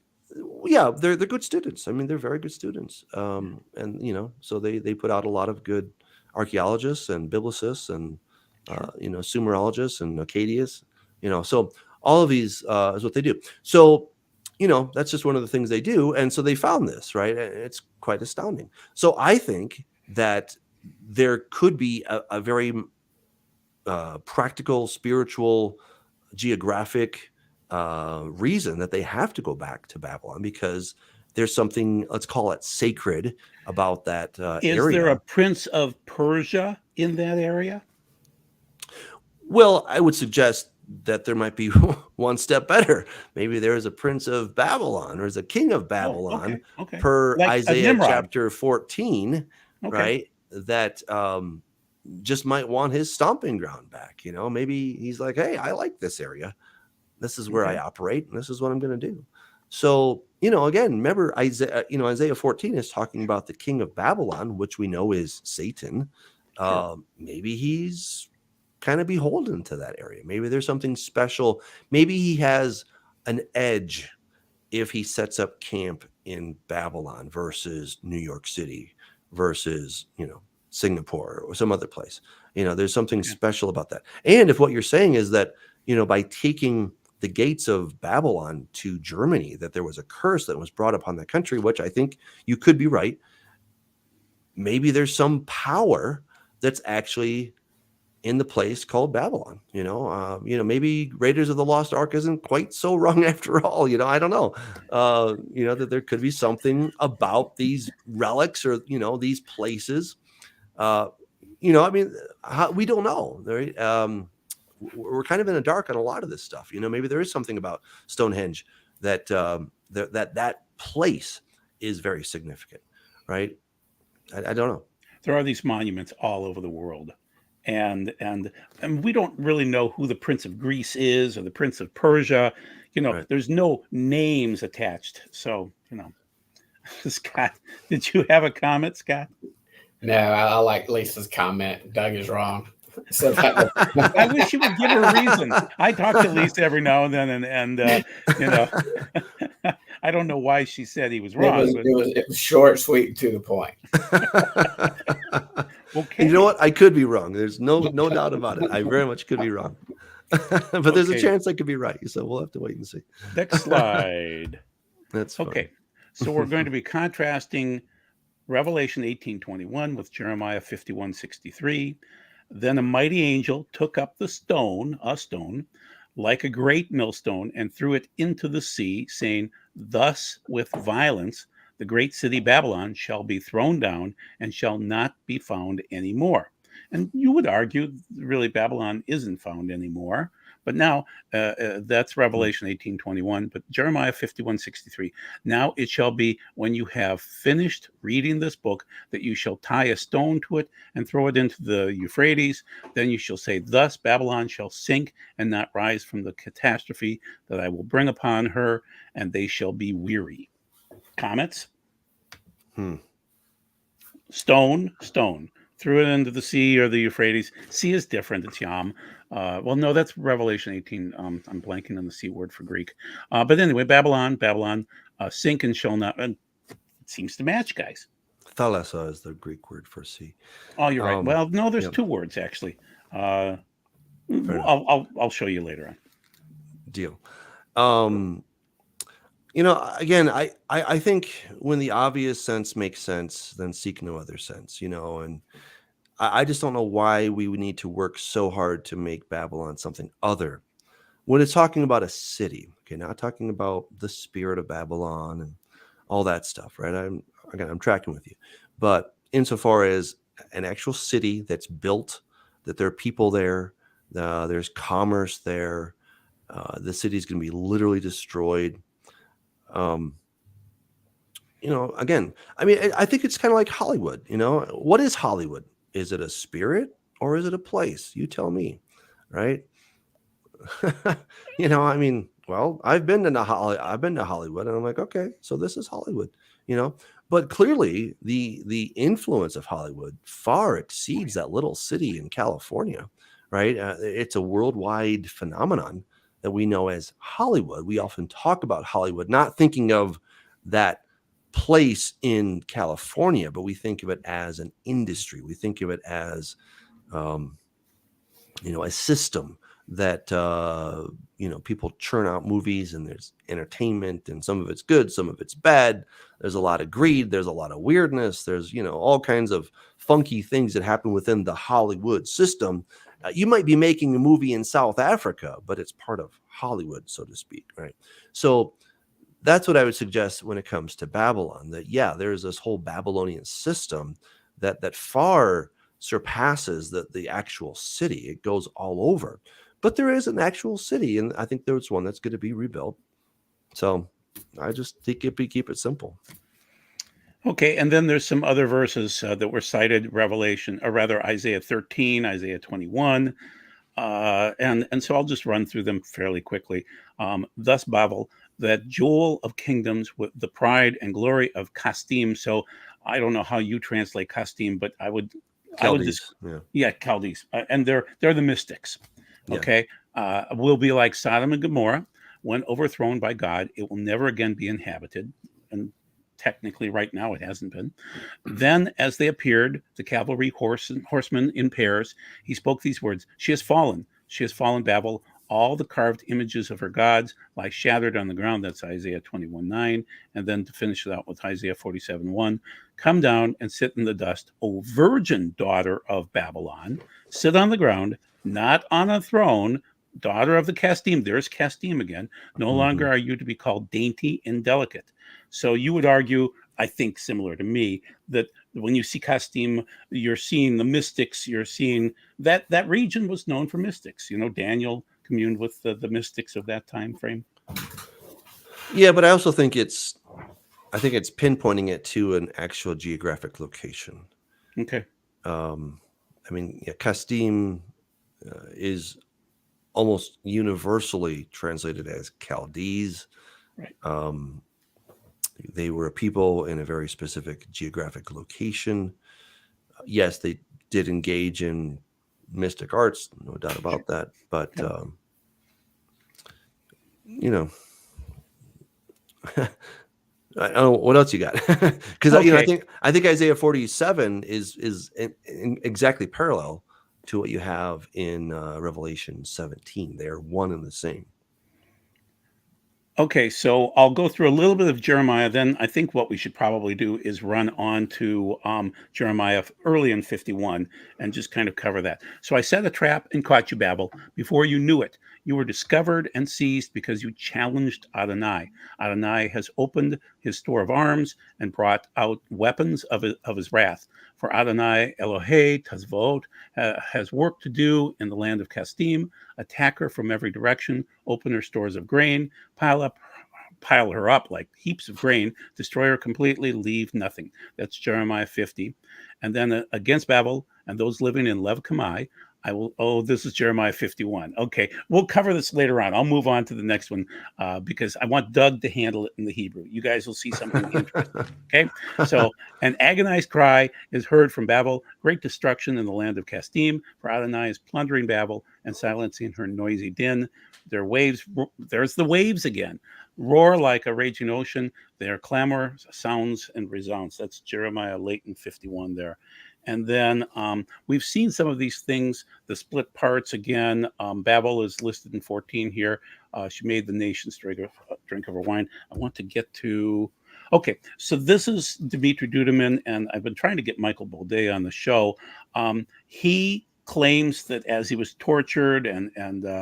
yeah, they're good students. I mean, they're very good students. And so they put out a lot of good archaeologists and biblicists and
Sure.
Sumerologists and Acadius. So all of these is what they do. So that's just one of the things they do. And so they found this, right? And it's quite astounding. So I think that there could be a very practical, spiritual, geographic reason that they have to go back to Babylon, because there's something, let's call it sacred, about that
Is
area.
there a prince of Persia in that area?
Well, I would suggest that there might be one step better. Maybe there is a prince of Babylon, or is a king of Babylon,
Okay.
per
Like a
Isaiah
Nimrod.
chapter 14,
Okay.
right? That just might want his stomping ground back. Maybe he's like, hey, I like this area. This is where I
Okay.
operate, and this is what I'm going to do. So, again, remember Isaiah 14 is talking about the king of Babylon, which we know is Satan.
Sure.
Maybe he's kind of beholden to that area. Maybe there's something special. Maybe he has an edge if he sets up camp in Babylon versus New York City versus, Singapore or some other place. There's something special about that. And if what you're saying is that, by taking the gates of Babylon to Germany, that there was a curse that was brought upon that country, which I think you could be right. Maybe there's some power that's actually in the place called Babylon. Maybe Raiders of the Lost Ark isn't quite so wrong after all. I don't know. That there could be something about these relics or these places. We don't know. Right? We're kind of in the dark on a lot of this stuff. Maybe there is something about Stonehenge that that place is very significant, right? I don't know.
There are these monuments all over the world. And we don't really know who the Prince of Greece is or the Prince of Persia.
Right.
There's no names attached. So, Scott, did you have a comment, Scott?
No, I like Lisa's comment. Doug is wrong. So
I wish you would give her a reason. I talk to Lisa every now and then, and I don't know why she said he was wrong.
it was short, sweet, and to the point.
Okay.
You know what? I could be wrong. There's no doubt about it. I very much could be wrong. But there's a chance I could be right. So we'll have to wait and see.
Next slide.
That's fine.
Okay. So we're going to be contrasting Revelation 18:21 with Jeremiah 51:63. Then a mighty angel took up a stone, like a great millstone, and threw it into the sea, saying, "Thus with violence the great city Babylon shall be thrown down and shall not be found anymore." And you would argue, really, Babylon isn't found anymore, But now that's Revelation 18:21. But Jeremiah 51:63. Now it shall be when you have finished reading this book that you shall tie a stone to it and throw it into the Euphrates. Then you shall say, thus Babylon shall sink and not rise from the catastrophe that I will bring upon her, and they shall be weary. Comments? Stone. Threw it into the sea or the Euphrates. Sea is different. It's Yam. Well, no, that's Revelation 18. I'm blanking on the C word for Greek. But anyway, Babylon, sink and shall not. It seems to match, guys.
Thalassa is the Greek word for sea.
Oh, you're right. Well, no, there's two words actually. I'll show you later on.
Deal. Again, I think when the obvious sense makes sense, then seek no other sense, and I just don't know why we would need to work so hard to make Babylon something other. When it's talking about a city, okay, not talking about the spirit of Babylon and all that stuff, right? I'm tracking with you. But insofar as an actual city that's built, that there are people there, there's commerce there, the city is going to be literally destroyed. Again, I think it's kind of like Hollywood. What is Hollywood? Is it a spirit or is it a place? You tell me, right? Well, I've been to Hollywood, and I'm like, okay, so this is Hollywood, But clearly, the influence of Hollywood far exceeds that little city in California, right? It's a worldwide phenomenon that we know as Hollywood. We often talk about Hollywood, not thinking of that place in California, but we think of it as an industry. We think of it as, a system that, people churn out movies, and there's entertainment, and some of it's good, some of it's bad. There's a lot of greed. There's a lot of weirdness. There's, all kinds of funky things that happen within the Hollywood system. You might be making a movie in South Africa, but it's part of Hollywood, so to speak, right? So that's what I would suggest when it comes to Babylon, that, there's this whole Babylonian system that far surpasses the actual city. It goes all over. But there is an actual city, and I think there's one that's going to be rebuilt. So I just think keep it simple.
Okay, and then there's some other verses that were cited, Isaiah 13, Isaiah 21, and so I'll just run through them fairly quickly. Thus Babel, that jewel of kingdoms, with the pride and glory of Kasdim. So I don't know how you translate Kasdim, but
Chaldees,
Chaldees, and they're the mystics. Okay, will be like Sodom and Gomorrah when overthrown by God. It will never again be inhabited, and technically right now it hasn't been. Then as they appeared, the cavalry horsemen in pairs, he spoke these words: she has fallen, Babel. All the carved images of her gods lie shattered on the ground. That's Isaiah 21:9. And then to finish it out with Isaiah 47:1, come down and sit in the dust, O virgin daughter of Babylon. Sit on the ground, not on a throne, daughter of the Kasdim. There's Kasdim again. No longer are you to be called dainty and delicate. So you would argue, I think similar to me, that when you see Kasdim, you're seeing the mystics. You're seeing that region was known for mystics. Daniel communed with the mystics of that time frame.
Yeah, but I also think it's pinpointing it to an actual geographic location.
Okay.
Kasdim is almost universally translated as Chaldees.
Right.
They were a people in a very specific geographic location. Yes, they did engage in mystic arts, no doubt about that. But I don't know what else you got, because I think Isaiah 47 is exactly parallel to what you have in Revelation 17. They are one and the same.
Okay, so I'll go through a little bit of Jeremiah. Then I think what we should probably do is run on to Jeremiah early in 51 and just kind of cover that. So I set a trap and caught you, Babel. Before you knew it, you were discovered and seized because you challenged Adonai. Adonai has opened his store of arms and brought out weapons of his wrath. For Adonai Elohei Tazvot has work to do in the land of Kasdim. Attack her from every direction, open her stores of grain, pile her up like heaps of grain, destroy her completely, leave nothing. That's Jeremiah 50. And then against Babel and those living in Lev Kamai, I will, this is Jeremiah 51. Okay, we'll cover this later on. I'll move on to the next one because I want Doug to handle it in the Hebrew. You guys will see something interesting. Okay, so an agonized cry is heard from Babel, great destruction in the land of Kasdim, for Adonai is plundering Babel and silencing her noisy din. Their waves, there's the waves again, roar like a raging ocean. Their clamor sounds and resounds. That's Jeremiah late in 51 there. And then we've seen some of these things, the split parts again. Babel is listed in 14 here. She made the nations drink of her wine. I want to get to, okay, so this is Dimitri Duduman, and I've been trying to get Michael Baudet on the show. He claims that as he was tortured and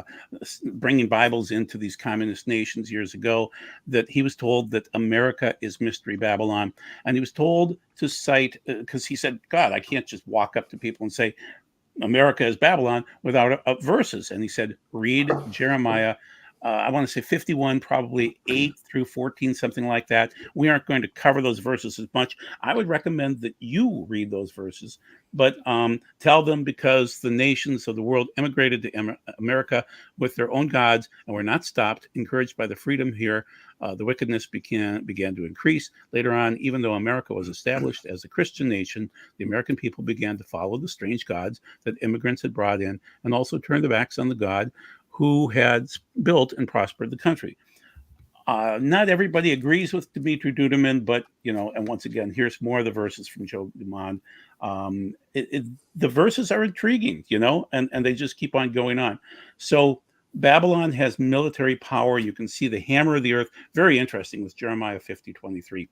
bringing Bibles into these communist nations years ago, that he was told that America is Mystery Babylon. And he was told to cite, because he said, God, I can't just walk up to people and say, America is Babylon without verses. And he said, read Jeremiah, I want to say 51, probably 8 through 14, something like that. We aren't going to cover those verses as much. I would recommend that you read those verses, but tell them because the nations of the world immigrated to America with their own gods and were not stopped, encouraged by the freedom here. The wickedness began to increase. Later on, even though America was established as a Christian nation, the American people began to follow the strange gods that immigrants had brought in and also turned their backs on the God who had built and prospered the country. Not everybody agrees with Dimitri Duduman, but, and once again, here's more of the verses from Joe Dumond. The verses are intriguing, and they just keep on going on. So Babylon has military power. You can see the hammer of the earth. Very interesting with Jeremiah 50:23.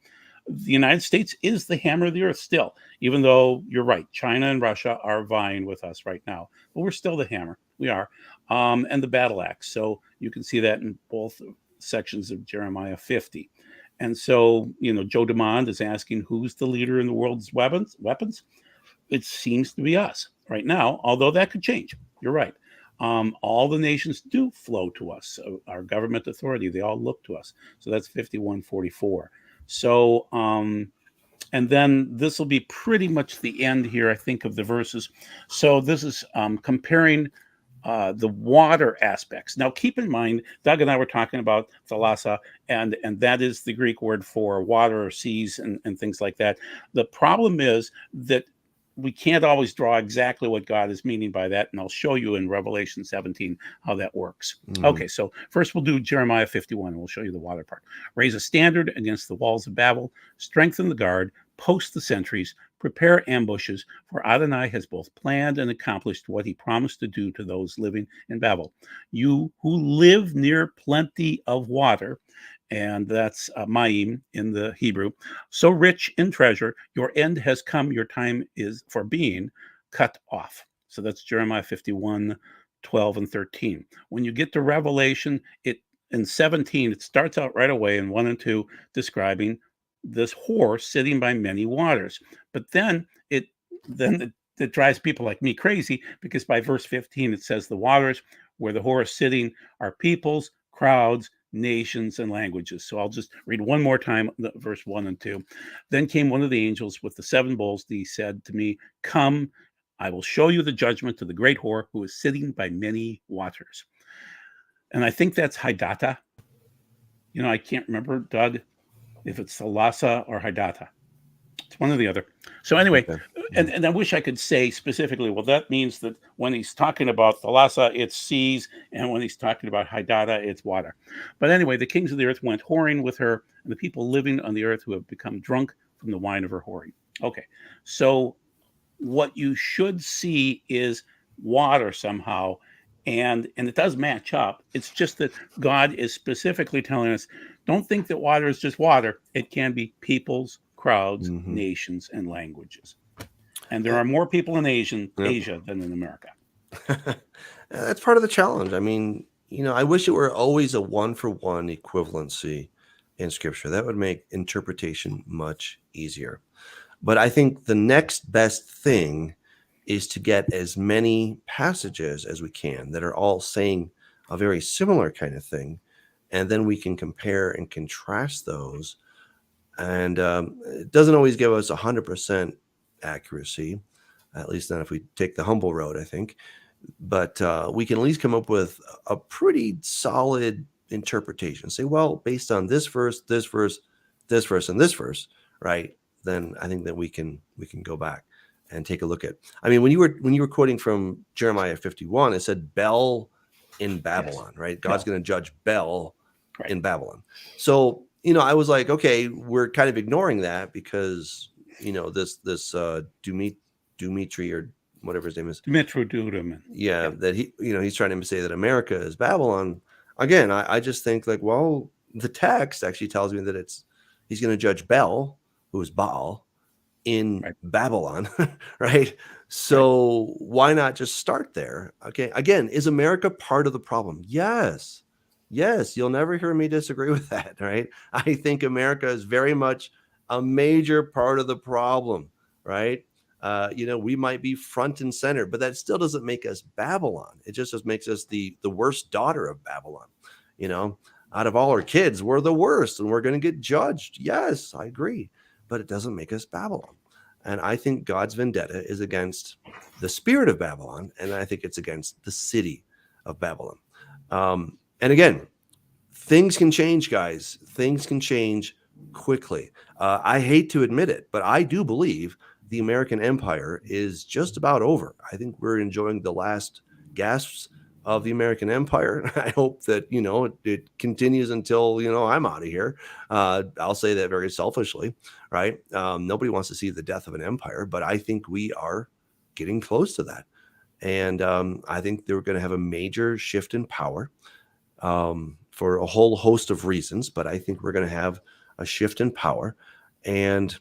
The United States is the hammer of the earth still, even though you're right. China and Russia are vying with us right now, but we're still the hammer. We are. And the battle axe. So you can see that in both sections of Jeremiah 50. And so, Joe Dumond is asking who's the leader in the world's weapons. It seems to be us right now, although that could change. You're right. All the nations do flow to us. So our government authority, they all look to us. So that's 51:44. So, and then this will be pretty much the end here, I think, of the verses. So this is comparing the water aspects. Now, keep in mind, Doug and I were talking about thalassa, and that is the Greek word for water or seas and things like that. The problem is that we can't always draw exactly what God is meaning by that, and I'll show you in Revelation 17 how that works. Okay, so first we'll do Jeremiah 51, and we'll show you the water part. Raise a standard against the walls of Babel, strengthen the guard, post the sentries, prepare ambushes, for Adonai has both planned and accomplished what he promised to do to those living in Babel. You who live near plenty of water, and that's Ma'im in the Hebrew, so rich in treasure, your end has come, your time is for being cut off. So that's Jeremiah 51:12 and 13. When you get to Revelation, in 17, it starts out right away in 1 and 2 describing this whore sitting by many waters. But then it drives people like me crazy, because by verse 15 it says the waters where the whore is sitting are peoples, crowds, nations, and languages. So I'll just read one more time, verse 1 and 2. Then came one of the angels with the 7 bowls. He said to me, come, I will show you the judgment of the great whore who is sitting by many waters. And I think that's Hidata. I can't remember, Doug, if it's Thalassa or Hidata. It's one or the other. So anyway, okay. And I wish I could say specifically, well, that means that when he's talking about Thalassa, it's seas, and when he's talking about Hidata, it's water. But anyway, the kings of the earth went whoring with her, and the people living on the earth who have become drunk from the wine of her whoring. Okay, so what you should see is water somehow, and it does match up. It's just that God is specifically telling us, don't think that water is just water. It can be peoples, crowds, nations, and languages. And there are more people in Asia than in America.
That's part of the challenge. I mean, I wish it were always a 1-for-1 equivalency in Scripture. That would make interpretation much easier. But I think the next best thing is to get as many passages as we can that are all saying a very similar kind of thing. And then we can compare and contrast those. And it doesn't always give us 100% accuracy, at least not if we take the humble road, I think. But we can at least come up with a pretty solid interpretation. Say, well, based on this verse, this verse, this verse, and this verse, right? Then I think that we can go back and take a look at. I mean, when you were quoting from Jeremiah 51, it said Bel in Babylon,
Yes.
right? God's going to judge Bel
Right.
in Babylon. So, you know, I was like, okay, we're kind of ignoring that because, you know, this Dumitri or whatever his name is.
Metro Dudeman.
Yeah, that he, you know, he's trying to say that America is Babylon. Again, I just think like, well, the text actually tells me that he's going to judge Bel, who is Baal, in Babylon, right? So why not just start there? Okay, again, is America part of the problem? Yes. You'll never hear me disagree with that, right? I think America is very much a major part of the problem, right? You know, we might be front and center, but that still doesn't make us Babylon. It just makes us the worst daughter of Babylon. You know, out of all our kids, we're the worst and we're going to get judged. Yes, I agree, but it doesn't make us Babylon. And I think God's vendetta is against the spirit of Babylon, and I think it's against the city of Babylon. And again, things can change, guys. Things can change quickly. I hate to admit it, but I do believe the American empire is just about over. I think we're enjoying the last gasps of the American empire. I hope that, you know, it continues until, you know, I'm out of here. I'll say that very selfishly, right? Nobody wants to see the death of an empire, but I think we are getting close to that. And I think they're going to have a major shift in power for a whole host of reasons, but I think we're going to have a shift in power. And,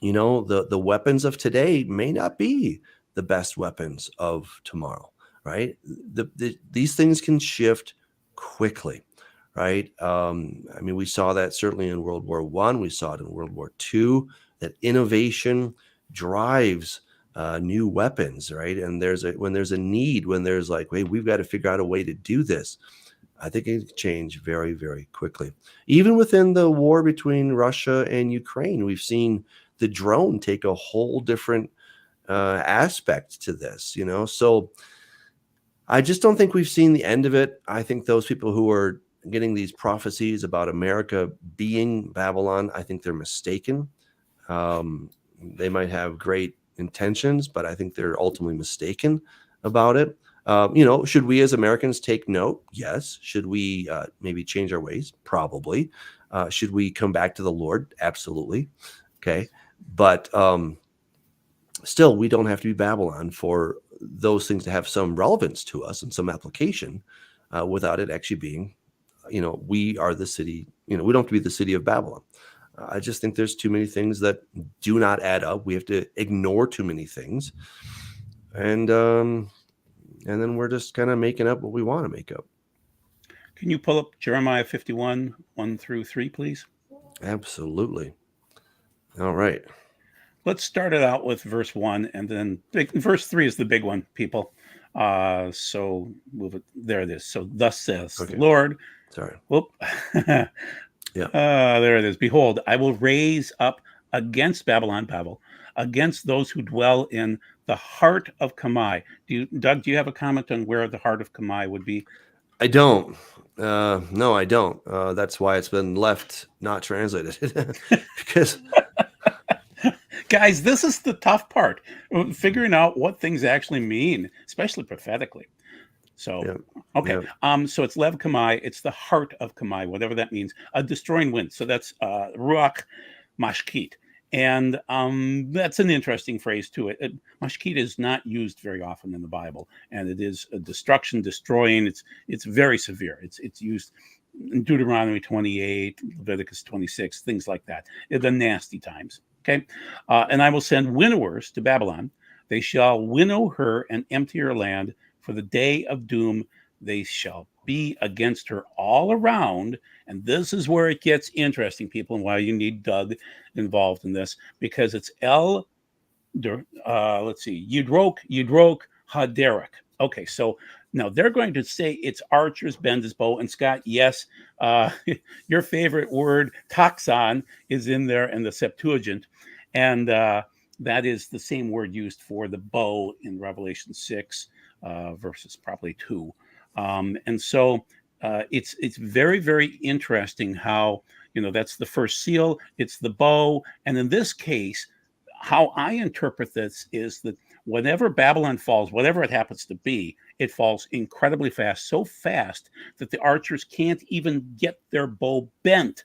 you know, the weapons of today may not be the best weapons of tomorrow, right? These things can shift quickly, right? I mean, we saw that certainly in World War I. We saw it in World War II, that innovation drives new weapons, right? And when there's a need, when there's like, wait, we've got to figure out a way to do this, I think it can change very, very quickly. Even within the war between Russia and Ukraine, we've seen the drone take a whole different aspect to this, you know? So I just don't think we've seen the end of it. I think those people who are getting these prophecies about America being Babylon, I think they're mistaken. They might have great intentions, but I think they're ultimately mistaken about it. You know, should we as Americans take note? Yes. Should we maybe change our ways? Probably. Should we come back to the Lord? Absolutely. Okay. But still, we don't have to be Babylon for those things to have some relevance to us and some application without it actually being, you know, we are the city, you know, we don't have to be the city of Babylon. I just think there's too many things that do not add up. We have to ignore too many things. And then we're just kind of making up what we want to make up.
Can you pull up Jeremiah 51, 1-3, please?
Absolutely. All right.
Let's start it out with verse 1, and then verse 3 is the big one, people. So move it. There it is. So thus says the Lord.
Sorry.
Whoop.
Yeah.
There it is. Behold, I will raise up against Babylon, against those who dwell in the heart of Kamai. Doug, do you have a comment on where the heart of Kamai would be?
I don't. No, I don't. That's why it's been left not translated. Because
guys, this is the tough part, figuring out what things actually mean, especially prophetically. So, yeah. Okay. Yeah. So it's Lev Kamai. It's the heart of Kamai, whatever that means. A destroying wind. So that's Ruach Mashkit. And that's an interesting phrase too. Mashkit is not used very often in the Bible, and it is a destruction, destroying. It's very severe. It's used in Deuteronomy 28, Leviticus 26, things like that. The nasty times. Okay. And I will send winnowers to Babylon. They shall winnow her and empty her land. For the day of doom, they shall be against her all around. And this is where it gets interesting, people, and why you need Doug involved in this, because it's let's see, Yudrok Haderek. Okay, so now they're going to say it's archers, bend his bow. And Scott, yes, your favorite word, taxon, is in there in the Septuagint. And that is the same word used for the bow in Revelation 6 verses probably 2. And so it's very, very interesting how, that's the first seal, it's the bow. And in this case, how I interpret this is that whenever Babylon falls, whatever it happens to be, it falls incredibly fast, so fast that the archers can't even get their bow bent,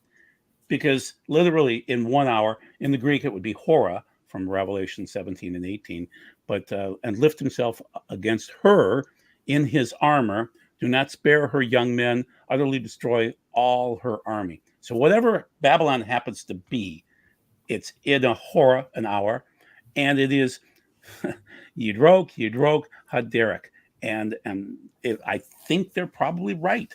because literally in 1 hour, in the Greek, it would be hora from Revelation 17 and 18, but and lift himself against her in his armor, do not spare her young men, utterly destroy all her army. So whatever Babylon happens to be, it's in a hora, an hour, and it is Yidrok Haderek. And I think they're probably right.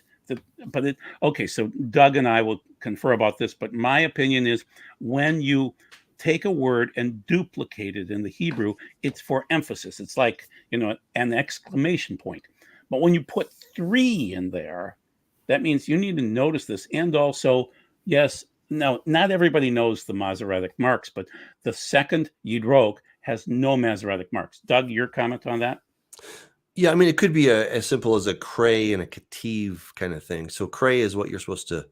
Okay, so Doug and I will confer about this, but my opinion is when you take a word and duplicate it in the Hebrew, it's for emphasis. It's like, an exclamation point. But when you put 3 in there, that means you need to notice this. And also, yes, now, not everybody knows the Masoretic marks, but the second Yidrok has no Masoretic marks. Doug, your comment on that?
Yeah, I mean, it could be as simple as a cray and a ketiv kind of thing. So cray is what you're supposed to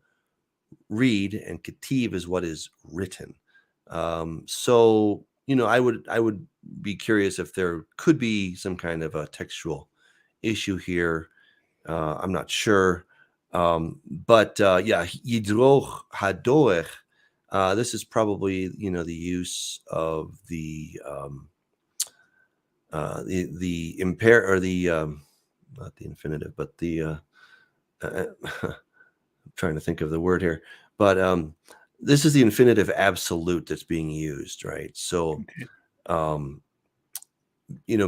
read, and ketiv is what is written. So, I would be curious if there could be some kind of a textual issue here. I'm not sure. But yeah, Yidroch Hadoech, this is probably, the use of the impair, or the, not the infinitive, but the, I'm trying to think of the word here, but this is the infinitive absolute that's being used, right? So,
Okay.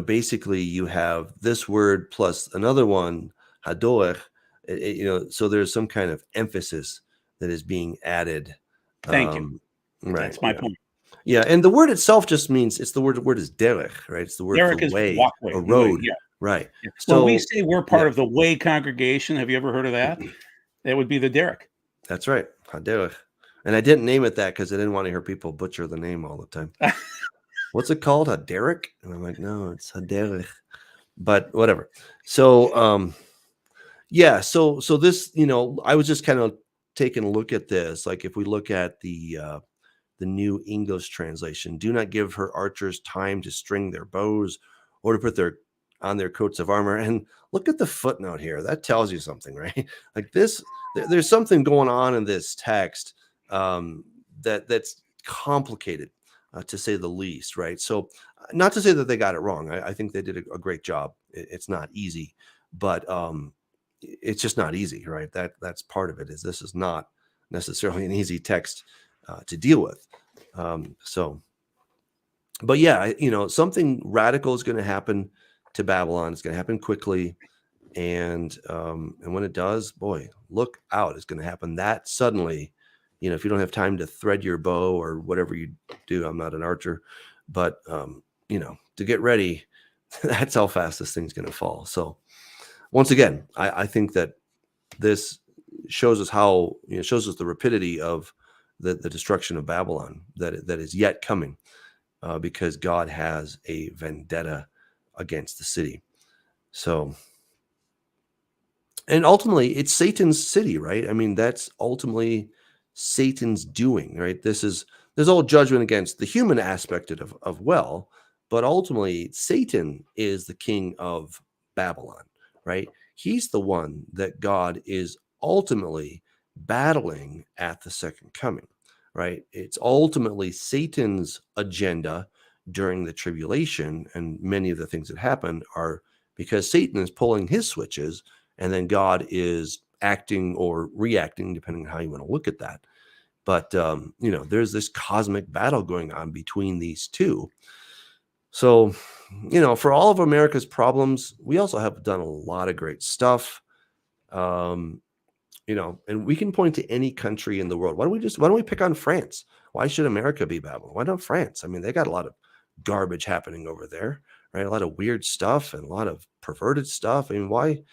Basically you have this word plus another one, Hadoech, so there's some kind of emphasis that is being added.
Thank you.
Right.
That's my point.
Yeah, and the word itself just means, it's the word is derech, right? It's the word
Derek
for
is
way,
walkway,
or road,
yeah.
right?
Yeah.
So
when we say we're part of the Way congregation, have you ever heard of that? That would be the Derek.
That's right, Haderech. And I didn't name it that because I didn't want to hear people butcher the name all the time. What's it called? Haderech? And I'm like, no, it's Haderech. But whatever. So yeah, so this, I was just kind of taking a look at this. Like, if we look at the New English translation, do not give her archers time to string their bows or to put on their coats of armor. And look at the footnote here. That tells you something, right? Like this, there's something going on in this text that's complicated, to say the least, right? So not to say that they got it wrong. I think they did a great job. It's not easy, but it's just not easy, right? That's part of it. This is not necessarily an easy text to deal with. But yeah, something radical is going to happen to Babylon. It's going to happen quickly. And when it does, boy, look out. It's going to happen that suddenly. If you don't have time to thread your bow or whatever you do, I'm not an archer, but to get ready, that's how fast this thing's going to fall. So once again, I think that this shows us shows us the rapidity of the destruction of Babylon that is yet coming, because God has a vendetta against the city. So, and ultimately it's Satan's city, right? I mean, that's ultimately Satan's doing, right? There's all judgment against the human aspect of but ultimately Satan is the king of Babylon, right? He's the one that God is ultimately battling at the second coming, right? It's ultimately Satan's agenda during the tribulation, and many of the things that happen are because Satan is pulling his switches, and then God is acting or reacting, depending on how you want to look at that. But there's this cosmic battle going on between these two. So, for all of America's problems, we also have done a lot of great stuff. And we can point to any country in the world. Why don't we pick on France? Why should America be Babylon? Why not France? I mean, they got a lot of garbage happening over there, right? A lot of weird stuff and a lot of perverted stuff. I mean, why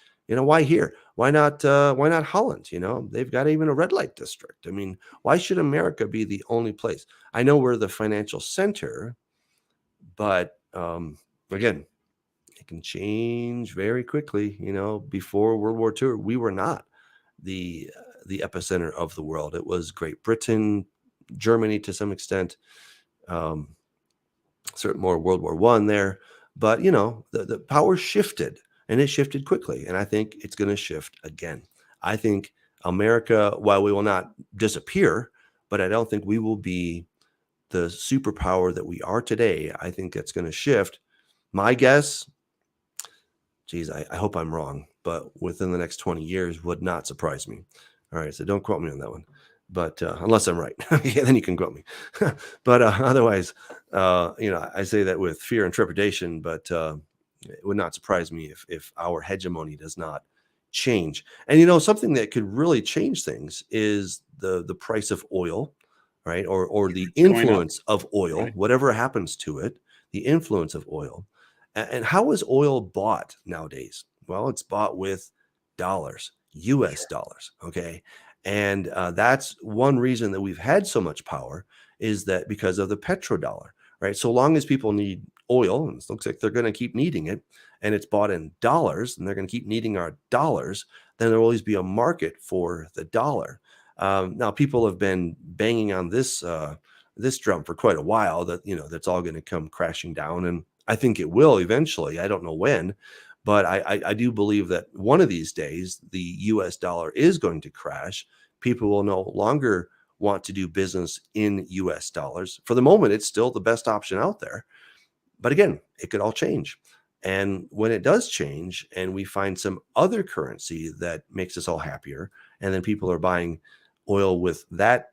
here? Why not Holland? They've got even a red light district. I mean, why should America be the only place? I know we're the financial center, but again, it can change very quickly. Before World War II, we were not the epicenter of the world. It was Great Britain, Germany to some extent, certain more World War I there. But the power shifted, and it shifted quickly. And I think it's going to shift again. I think America, while we will not disappear, but I don't think we will be the superpower that we are today. I think it's going to shift. My guess, geez, I hope I'm wrong, but within the next 20 years would not surprise me. All right, so don't quote me on that one. But unless I'm right, then you can quote me. But otherwise, I say that with fear and trepidation, but it would not surprise me if our hegemony does not change. And something that could really change things is the price of oil, right? Or the influence of oil, right? Whatever happens to it, the influence of oil. And how is oil bought nowadays? Well, it's bought with dollars, US dollars. Okay. And that's one reason that we've had so much power, is that because of the petrodollar, right? So long as people need oil, and it looks like they're going to keep needing it, and it's bought in dollars, and they're going to keep needing our dollars, then there will always be a market for the dollar. Now, people have been banging on this drum for quite a while that, that's all going to come crashing down. And I think it will eventually. I don't know when, but I do believe that one of these days, the US dollar is going to crash. People will no longer want to do business in US dollars. For the moment, it's still the best option out there. But again, it could all change. And when it does change and we find some other currency that makes us all happier, and then people are buying oil with that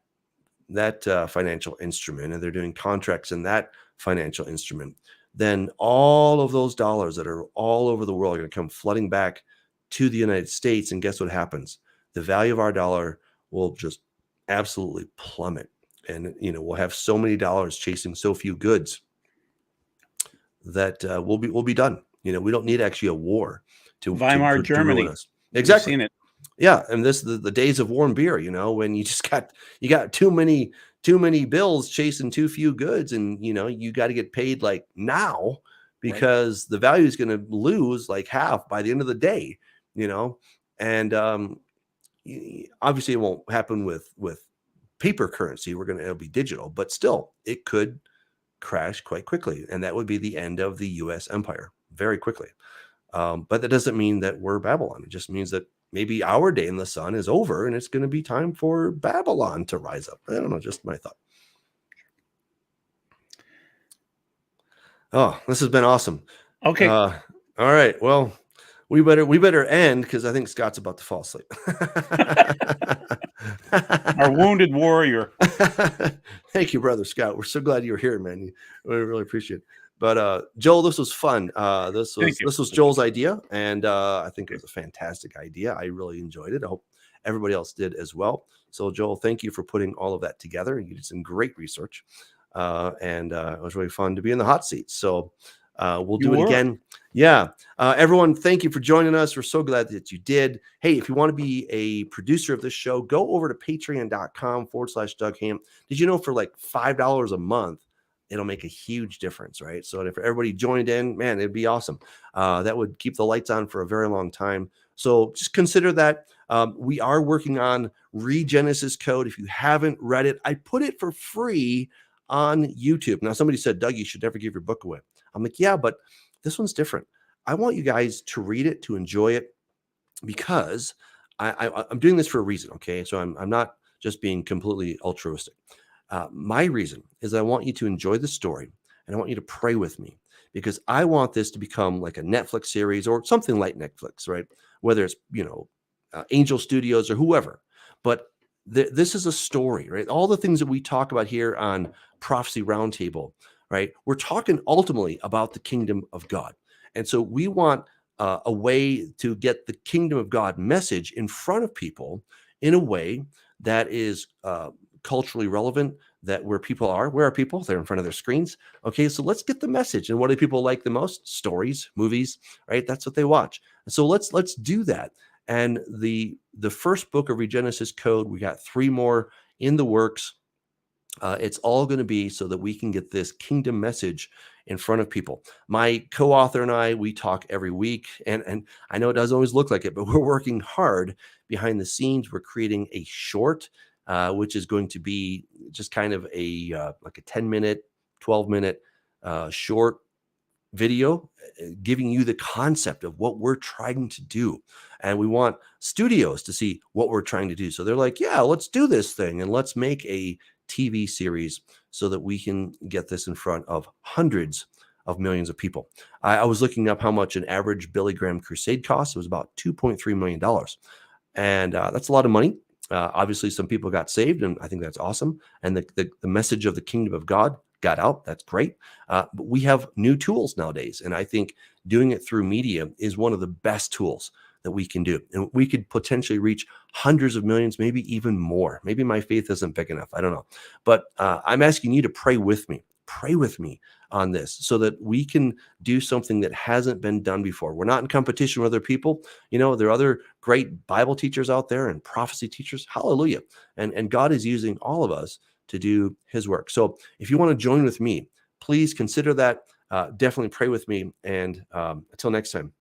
financial instrument, and they're doing contracts in that financial instrument, then all of those dollars that are all over the world are going to come flooding back to the United States. And guess what happens? The value of our dollar will just absolutely plummet. And, we'll have so many dollars chasing so few goods that we'll be done. We don't need actually a war to
Weimar Germany.
Ruin us. Exactly.
Seen it.
Yeah. And this is the days of warm beer, when you just got too many bills chasing too few goods, and you got to get paid like now, because the value is going to lose like half by the end of the day, and obviously it won't happen with paper currency. It'll be digital, but still it could crash quite quickly, and that would be the end of the US empire very quickly. But that doesn't mean that we're Babylon. It just means that maybe our day in the sun is over, and it's going to be time for Babylon to rise up. I don't know, just my thought. Oh, this has been awesome.
Okay.
All right. Well, we better end, because I think Scott's about to fall asleep.
Our wounded warrior.
Thank you, brother Scott. We're so glad you're here, man. We really appreciate it. But Joel, this was fun. This was Joel's idea, and I think it was a fantastic idea. I really enjoyed it. I hope everybody else did as well. So, Joel, thank you for putting all of that together. You did some great research, and it was really fun to be in the hot seat. So we'll do it again. Yeah. Everyone, thank you for joining us. We're so glad that you did. Hey, if you want to be a producer of this show, go over to patreon.com/Doug Hamp. Did you know for like $5 a month, it'll make a huge difference, right? So if everybody joined in, man, it'd be awesome. That would keep the lights on for a very long time. So just consider that. We are working on Regenesis Code. If you haven't read it, I put it for free on YouTube. Now, somebody said, Doug, you should never give your book away. I'm like, yeah, but this one's different. I want you guys to read it, to enjoy it, because I'm doing this for a reason, okay? So I'm not just being completely altruistic. My reason is I want you to enjoy the story, and I want you to pray with me, because I want this to become like a Netflix series or something like Netflix, right? Whether it's, Angel Studios or whoever. But this is a story, right? All the things that we talk about here on Prophecy Roundtable, right? We're talking ultimately about the kingdom of God. And so we want a way to get the kingdom of God message in front of people in a way that is culturally relevant, that where are people? They're in front of their screens. Okay, so let's get the message. And what do people like the most? Stories, movies, right? That's what they watch. And so let's do that. And the first book of Regenesis Code, we got 3 more in the works. It's all going to be so that we can get this kingdom message in front of people. My co-author and I, we talk every week, and I know it doesn't always look like it, but we're working hard behind the scenes. We're creating a short, which is going to be just kind of a like a 10-minute, 12-minute short video giving you the concept of what we're trying to do. And we want studios to see what we're trying to do. So they're like, yeah, let's do this thing and let's make a TV series so that we can get this in front of hundreds of millions of people. I was looking up how much an average Billy Graham crusade costs. It was about $2.3 million. And that's a lot of money. Obviously, some people got saved, and I think that's awesome. And the message of the kingdom of God got out. That's great. But we have new tools nowadays. And I think doing it through media is one of the best tools that we can do. And we could potentially reach hundreds of millions, maybe even more. Maybe my faith isn't big enough. I don't know. But I'm asking you to pray with me. Pray with me on this so that we can do something that hasn't been done before. We're not in competition with other people. You know, there are other great Bible teachers out there and prophecy teachers. Hallelujah. And God is using all of us to do his work. So if you want to join with me, please consider that. Definitely pray with me. And until next time.